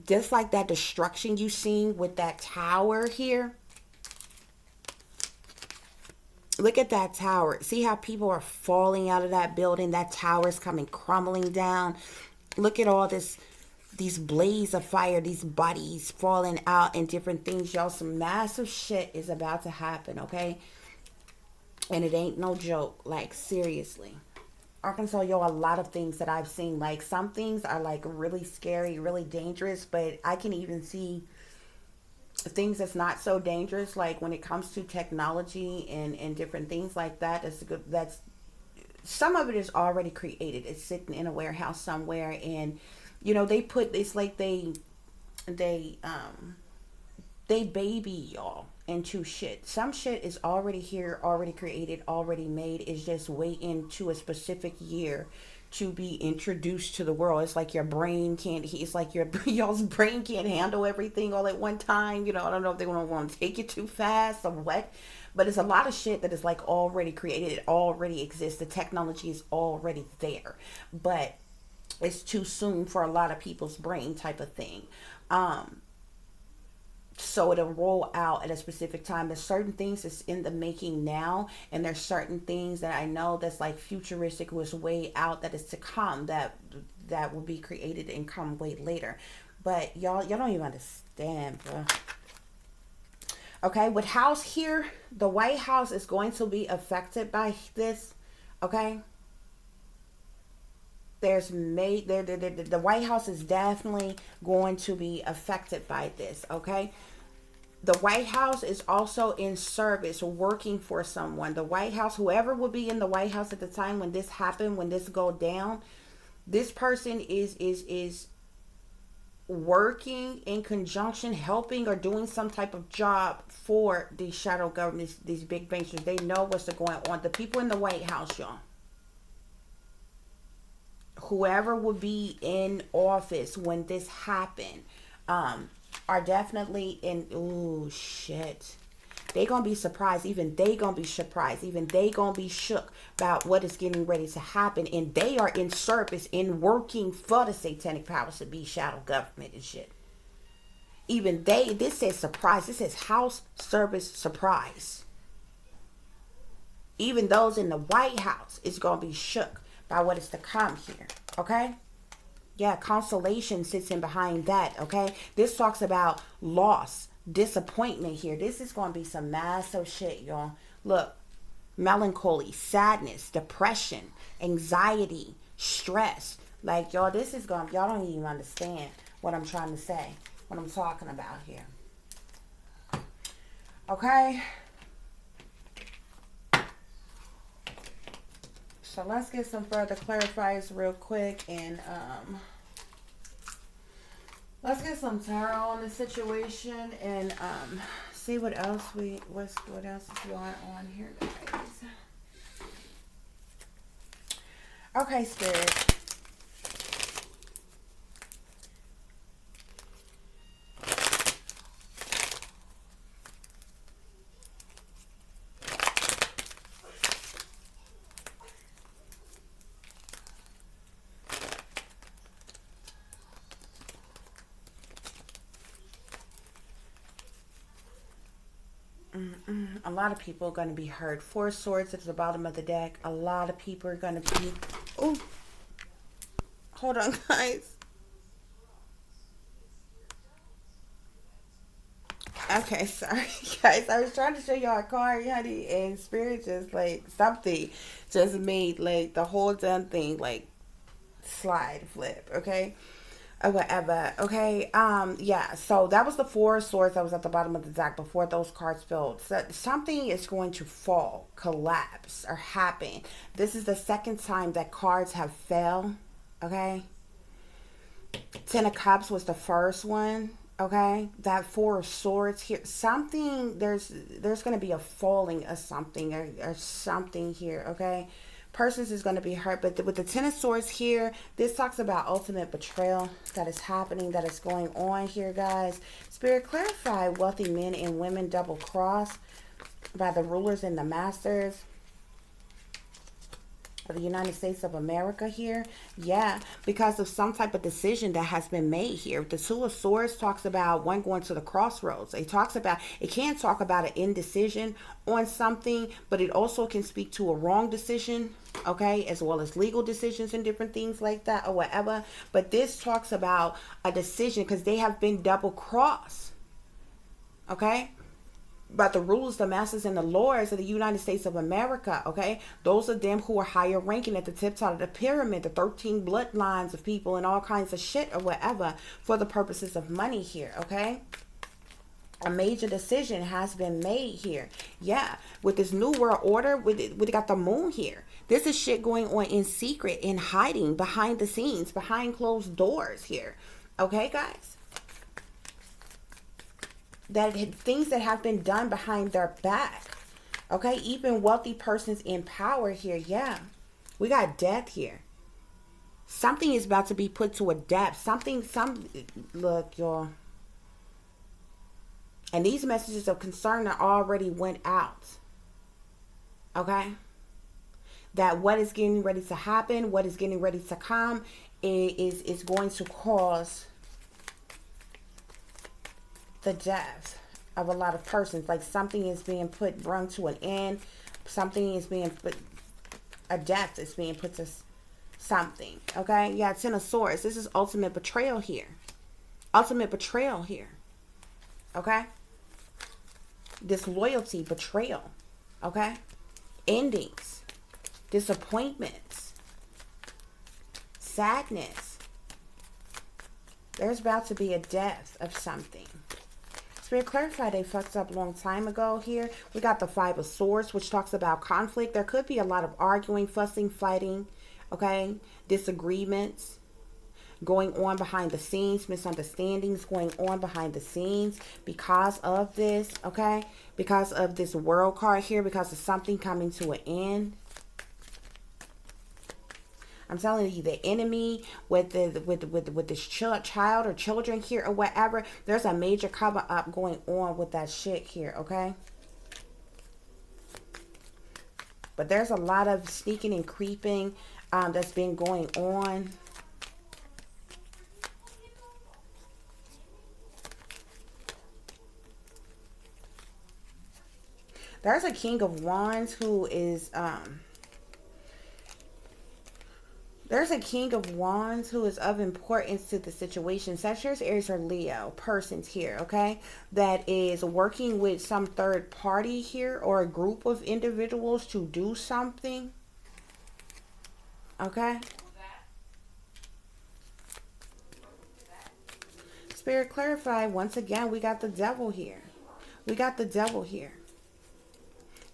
[SPEAKER 1] Just like that destruction you seen with that tower here. Look at that tower. See how people are falling out of that building? That tower is coming crumbling down. Look at all these blaze of fire, these bodies falling out and different things. Y'all, some massive shit is about to happen, okay? And it ain't no joke. Like, seriously. I can tell you a lot of things that I've seen. Like, some things are like really scary, really dangerous, but I can even see things that's not so dangerous, like when it comes to technology and different things like that. That's some of it is already created. It's sitting in a warehouse somewhere, and they put, it's like they baby y'all into shit. Some shit is already here, already created, already made. It's just waiting to a specific year to be introduced to the world. It's like your brain can't, it's like your y'all's brain can't handle everything all at one time. You know, I don't know if they want to take it too fast or what, but it's a lot of shit that is like already created. It already exists. The technology is already there, but it's too soon for a lot of people's brain type of thing. So it'll roll out at a specific time. There's certain things that's in the making now, and there's certain things that I know that's like futuristic, was way out, that is to come, that will be created and come way later. But y'all don't even understand, bro. Okay, with house here, the White House is going to be affected by this. Okay, the White House is definitely going to be affected by this. Okay, the White House is also in service, working for someone. The White House, whoever would be in the White House at the time when this happened, when this go down, this person is working in conjunction, helping or doing some type of job for these shadow governments, these big bankers. They know what's going on. The people in the White House, y'all, whoever would be in office when this happened, are definitely in, oh shit, they gonna be surprised. Even they gonna be surprised. Even they gonna be shook about what is getting ready to happen. And they are in service, in working for the satanic powers to be shadow government and shit. Even they, this says surprise. This says house service surprise. Even those in the White House is gonna be shook by what is to come here. Okay? Yeah, consolation sits in behind that. Okay? This talks about loss, disappointment here. This is going to be some massive shit, y'all. Look, melancholy, sadness, depression, anxiety, stress. Like, y'all, this is going to, y'all don't even understand what I'm trying to say, what I'm talking about here. Okay? So let's get some further clarifiers real quick, and let's get some tarot on the situation, and see what else what else is going on here, guys. Okay, Spirit. A lot of people are going to be hurt. Four Swords at the bottom of the deck. A lot of people are going to be... Oh, hold on, guys. Okay, sorry, guys. I was trying to show y'all a card, honey, and Spirit just, like, something just made, like, the whole damn thing, like, slide, flip, okay? Or whatever. Okay. Yeah. So that was the Four of Swords that was at the bottom of the deck before those cards filled. So something is going to fall, collapse, or happen. This is the second time that cards have fell. Okay. Ten of Cups was the first one. Okay. That Four of Swords here. Something, there's going to be a falling of something or something here. Okay. Persons is going to be hurt, but with the Ten of Swords here, this talks about ultimate betrayal that is happening, that is going on here, guys. Spirit, clarify wealthy men and women double crossed by the rulers and the masters of the United States of America here. Yeah, because of some type of decision that has been made here. The Two of Swords talks about one going to the crossroads. It talks about, it can talk about an indecision on something, but it also can speak to a wrong decision, okay, as well as legal decisions and different things like that or whatever. But this talks about a decision because they have been double crossed, okay, by the rulers, the masters, and the lords of the United States of America, okay? Those of them who are higher ranking at the tip top of the pyramid, the 13 bloodlines of people and all kinds of shit or whatever for the purposes of money here, okay? A major decision has been made here. Yeah, with this new world order, we got the moon here. This is shit going on in secret, in hiding, behind the scenes, behind closed doors here. Okay, guys? That things that have been done behind their back. Okay, even wealthy persons in power here. Yeah, we got death here. Something is about to be put to a depth. Look, y'all. And these messages of concern that already went out. Okay? That what is getting ready to happen, what is getting ready to come, is going to cause the death of a lot of persons. Like something is being brought to an end. Something is being put, a death is being put to something. Okay? Yeah, Ten of Swords. This is ultimate betrayal here. Ultimate betrayal here. Okay? Disloyalty, betrayal. Okay? Endings. Disappointments. Sadness. There's about to be a death of something. Spirit, clarify they fucked up a long time ago here. We got the Five of Swords, which talks about conflict. There could be a lot of arguing, fussing, fighting, okay? Disagreements going on behind the scenes, misunderstandings going on behind the scenes because of this, okay? Because of this World card here, because of something coming to an end. I'm telling you, the enemy with this child or children here or whatever, there's a major cover up going on with that shit here, okay? But there's a lot of sneaking and creeping that's been going on. There's a King of Wands who is there's a King of Wands who is of importance to the situation. Sagittarius, Aries, or Leo persons here, okay? That is working with some third party here or a group of individuals to do something. Okay? Spirit, clarify. Once again, we got the devil here. We got the devil here.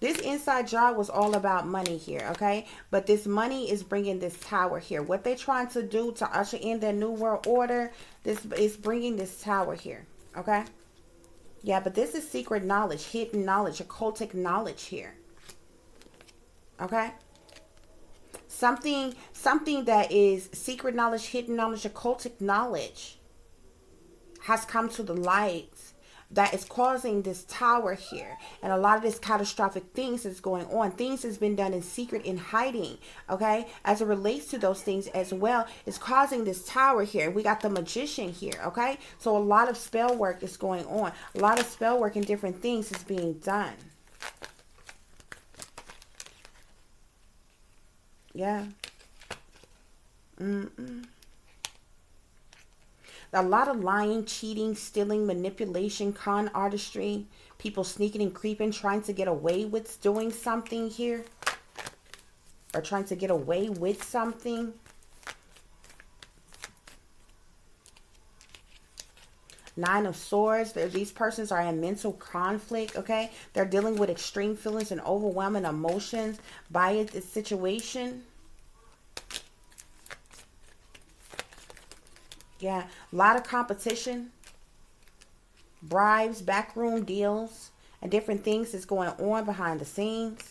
[SPEAKER 1] This inside job was all about money here, okay? But this money is bringing this tower here. What they're trying to do to usher in their new world order, this is bringing this tower here, okay? Yeah, but this is secret knowledge, hidden knowledge, occultic knowledge here, okay? Something that is secret knowledge, hidden knowledge, occultic knowledge has come to the light that is causing this tower here, and a lot of this catastrophic things is going on. Things has been done in secret, in hiding, okay? As it relates to those things as well, is causing this tower here. We got the Magician here, okay? So a lot of spell work is going on. A lot of spell work and different things is being done. Yeah. A lot of lying, cheating, stealing, manipulation, con artistry, people sneaking and creeping, trying to get away with doing something here, or trying to get away with something. Nine of Swords. These persons are in mental conflict, okay? They're dealing with extreme feelings and overwhelming emotions by this situation. Yeah, a lot of competition, bribes, backroom deals, and different things that's going on behind the scenes.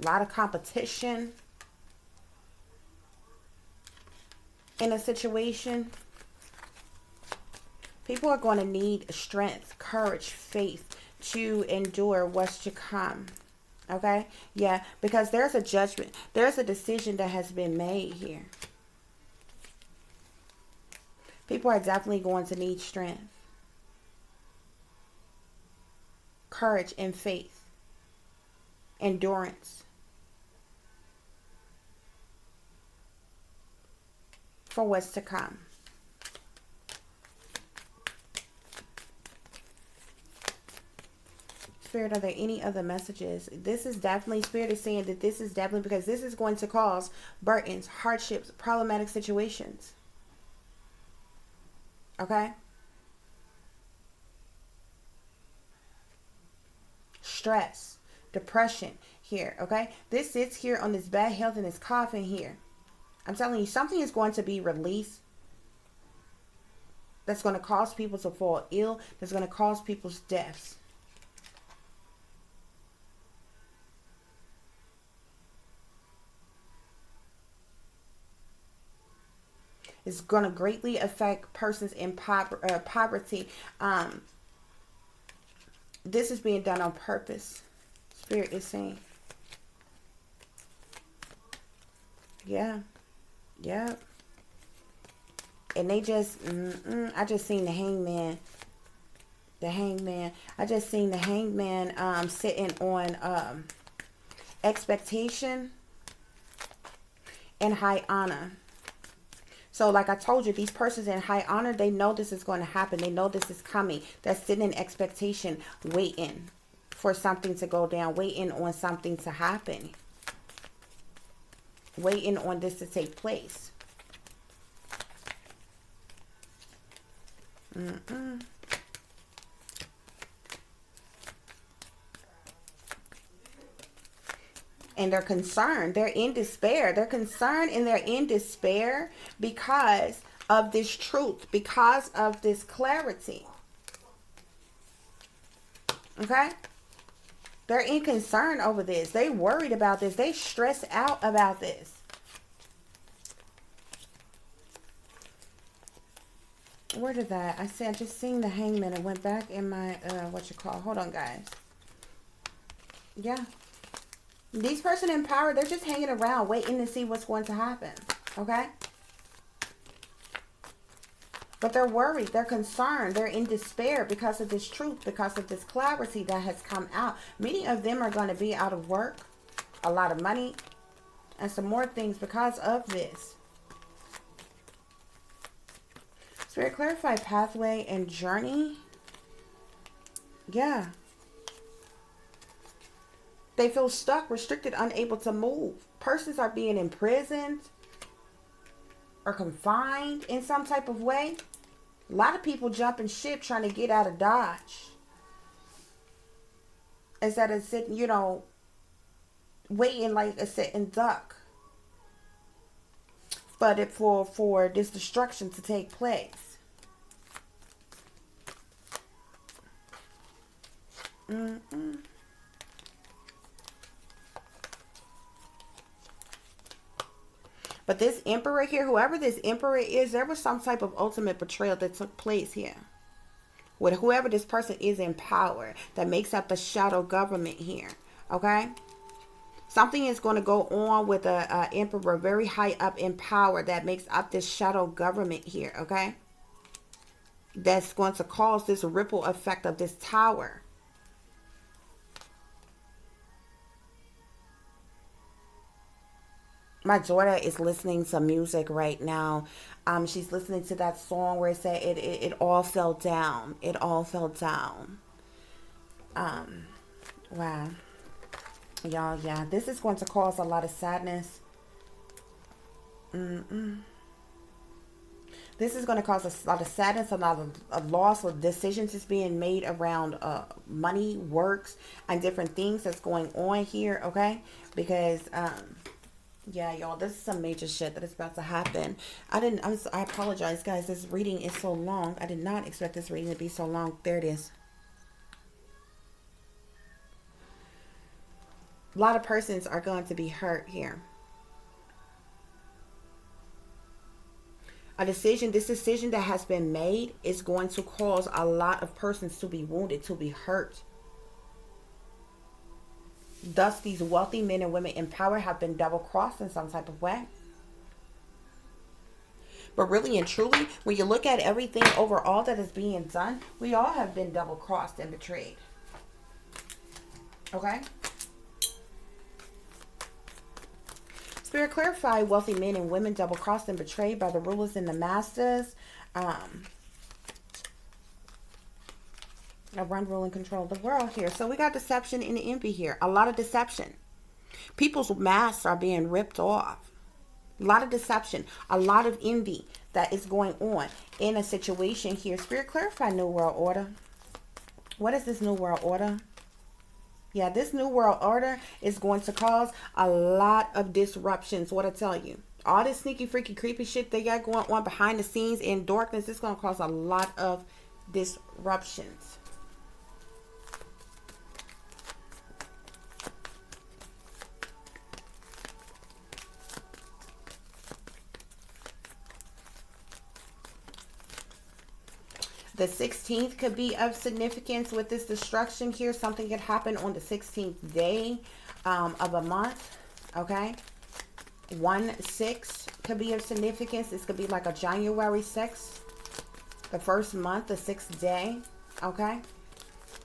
[SPEAKER 1] A lot of competition in a situation. People are going to need strength, courage, faith to endure what's to come. Okay? Yeah, because there's a judgment. There's a decision that has been made here. People are definitely going to need strength, courage, and faith. Endurance. For what's to come. Spirit, are there any other messages? This is definitely, Spirit is saying that this is definitely, because this is going to cause burdens, hardships, problematic situations. Okay? Stress, depression here, okay? This sits here on this bad health and this coughing here. I'm telling you, something is going to be released that's going to cause people to fall ill, that's going to cause people's deaths. It's going to greatly affect persons in poverty. This is being done on purpose. Spirit is saying. Yeah. Yeah. And they just, I just seen the hangman. The hangman. I just seen the hangman sitting on expectation and high honor. So like I told you, these persons in high honor, they know this is going to happen. They know this is coming. They're sitting in expectation, waiting for something to go down, waiting on something to happen, waiting on this to take place. And they're concerned. They're in despair. They're concerned and they're in despair because of this truth, because of this clarity. Okay? They're in concern over this. They worried about this. They stressed out about this. Where did that? I said I just seen the hangman and went back in my hold on, guys. Yeah. These person in power, they're just hanging around waiting to see what's going to happen. Okay? But they're worried. They're concerned. They're in despair because of this truth, because of this clarity that has come out. Many of them are going to be out of work, a lot of money, and some more things because of this. Spirit, clarify pathway and journey. Yeah. They feel stuck, restricted, unable to move. Persons are being imprisoned or confined in some type of way. A lot of people jumping ship trying to get out of Dodge. Instead of sitting, waiting like a sitting duck. But for this destruction to take place. But this emperor here, whoever this emperor is, there was some type of ultimate betrayal that took place here. With whoever this person is in power that makes up the shadow government here. Okay? Something is going to go on with a emperor very high up in power that makes up this shadow government here. Okay? That's going to cause this ripple effect of this tower. My daughter is listening to music right now. She's listening to that song where it said it all fell down. It all fell down. Wow. Y'all, yeah. This is going to cause a lot of sadness. This is going to cause a lot of sadness, a lot of loss, of decisions is being made around money, works, and different things that's going on here, okay? Because, yeah, y'all, this is some major shit that is about to happen. I apologize, guys. This reading is so long. I did not expect this reading to be so long. There it is. A lot of persons are going to be hurt here. This decision that has been made is going to cause a lot of persons to be wounded, to be hurt. Thus, these wealthy men and women in power have been double-crossed in some type of way. But really and truly, when you look at everything overall that is being done, we all have been double-crossed and betrayed. Okay? Spirit, clarify wealthy men and women double-crossed and betrayed by the rulers and the masters. Run, rule, and control the world here. So we got deception and envy here. A lot of deception. People's masks are being ripped off. A lot of deception. A lot of envy that is going on in a situation here. Spirit, clarify New World Order. What is this New World Order? Yeah, this New World Order is going to cause a lot of disruptions. What I tell you. All this sneaky, freaky, creepy shit they got going on behind the scenes in darkness is going to cause a lot of disruptions. The 16th could be of significance with this destruction here. Something could happen on the 16th day of a month. Okay. 1/6 could be of significance. This could be like a January 6th. The first month, the 6th day. Okay.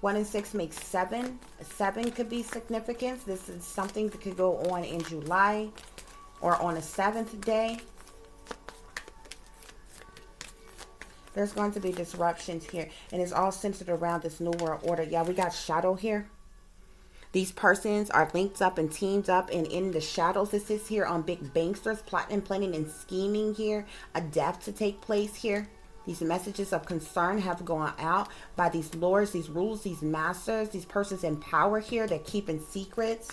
[SPEAKER 1] 1 and 6 makes 7. 7 could be significance. This is something that could go on in July or on a 7th day. There's going to be disruptions here. And it's all centered around this new world order. Yeah, we got shadow here. These persons are linked up and teamed up. And in the shadows, this is here on big banksters, plotting, planning, and scheming here. A death to take place here. These messages of concern have gone out by these lords, these rulers, these masters, these persons in power here. They're keeping secrets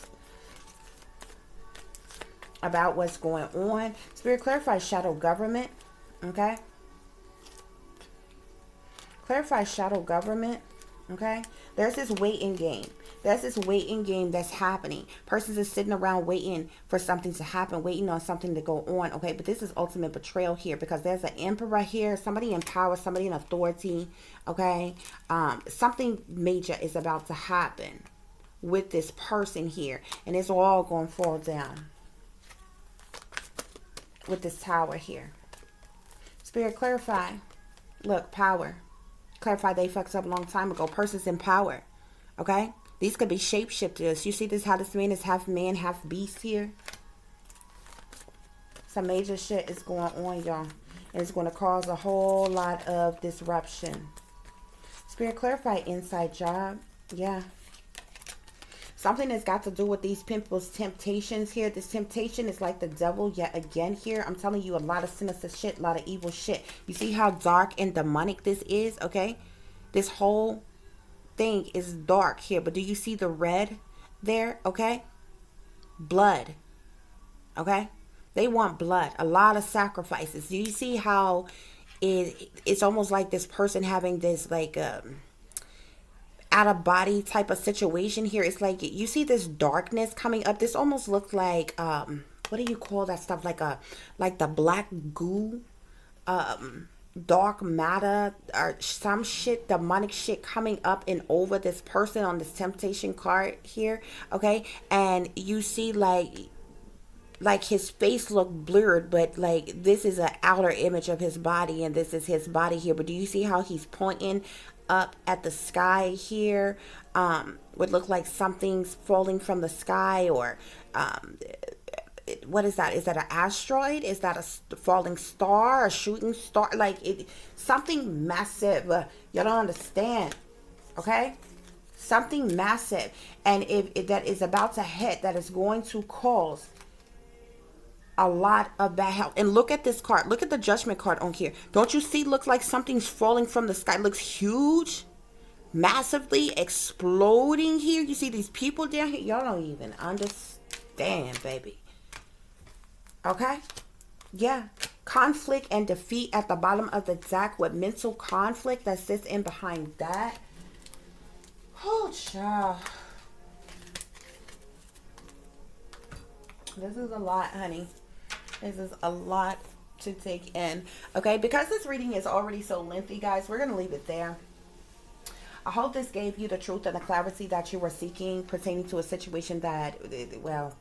[SPEAKER 1] about what's going on. Spirit clarifies shadow government. Okay. Clarify shadow government. Okay. There's this waiting game. There's this waiting game that's happening. Persons are sitting around waiting for something to happen, waiting on something to go on. Okay. But this is ultimate betrayal here because there's an emperor here, somebody in power, somebody in authority. Okay. Something major is about to happen with this person here. And it's all going to fall down with this tower here. Spirit clarify. Look, power. Clarify they fucked up a long time ago. Persons in power. Okay? These could be shapeshifters. You see this, how this man is half man, half beast here? Some major shit is going on, y'all. And it's going to cause a whole lot of disruption. Spirit clarify inside job. Yeah. Something that's got to do with these people's temptations here. This temptation is like the devil yet again here. I'm telling you, a lot of sinister shit, a lot of evil shit. You see how dark and demonic this is, okay? This whole thing is dark here. But do you see the red there, okay? Blood, okay? They want blood. A lot of sacrifices. Do you see how it's almost like this person having this like out of body type of situation here? It's like you see this darkness coming up. This almost looks like what do you call that stuff, like the black goo, dark matter or some shit, demonic shit coming up and over this person on this temptation card here. Okay. And you see like his face look blurred, but like this is an outer image of his body and this is his body here. But do you see how he's pointing up at the sky here? Would look like something's falling from the sky, or what is that? Is that an asteroid? Is that a falling star, a shooting star? Like something massive. You don't understand, okay? Something massive, and if that is about to hit, that is going to cause a lot of bad health. And look at this card. Look at the judgment card on here. Don't you see? Looks like something's falling from the sky. Looks huge, massively exploding here. You see these people down here? Y'all don't even understand, baby. Okay? Yeah. Conflict and defeat at the bottom of the deck with mental conflict that sits in behind that. Oh, child. This is a lot, honey. This is a lot to take in. Okay, because this reading is already so lengthy, guys, we're going to leave it there. I hope this gave you the truth and the clarity that you were seeking pertaining to a situation that, well,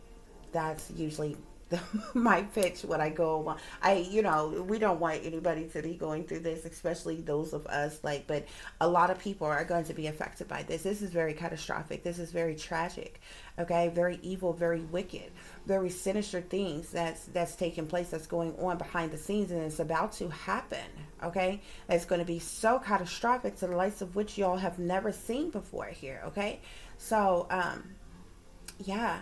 [SPEAKER 1] that's usually my pitch when I go on. We don't want anybody to be going through this, especially those of us, but a lot of people are going to be affected by this. This is very catastrophic. This is very tragic. Okay, very evil, very wicked, very sinister things that's taking place, that's going on behind the scenes, and it's about to happen. Okay, it's going to be so catastrophic to the likes of which y'all have never seen before here. Okay, so yeah.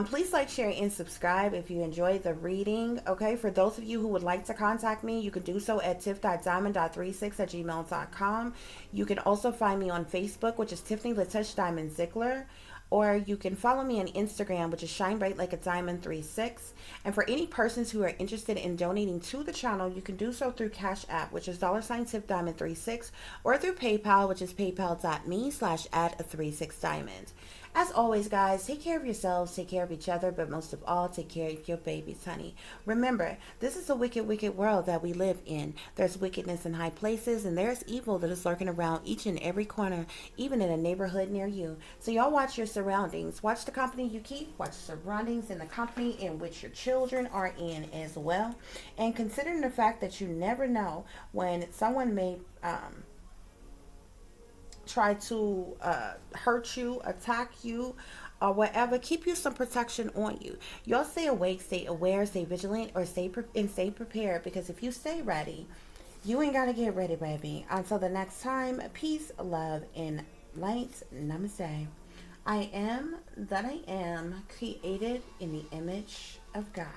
[SPEAKER 1] Please like, share, and subscribe if you enjoyed the reading. Okay, for those of you who would like to contact me, you can do so at tiff.diamond.36@gmail.com. You can also find me on Facebook, which is Tiffany Latish Diamond Ziegler. Or you can follow me on Instagram, which is Shine Bright Like a Diamond 36. And for any persons who are interested in donating to the channel, you can do so through CASHAPP, which is $Tiff Diamond 36, or through PayPal, which is paypal.me/@36diamond. As always, guys, take care of yourselves, take care of each other, but most of all, take care of your babies, honey. Remember, this is a wicked, wicked world that we live in. There's wickedness in high places, and there's evil that is lurking around each and every corner, even in a neighborhood near you. So y'all watch your surroundings. Watch the company you keep. Watch the surroundings and the company in which your children are in as well. And considering the fact that you never know when someone may try to hurt you, attack you, or whatever, keep you some protection on you. Y'all stay awake, stay aware, stay vigilant, or stay prepared. Because if you stay ready, you ain't gotta get ready, baby. Until the next time, peace, love, and light. Namaste. I am that I am, created in the image of God.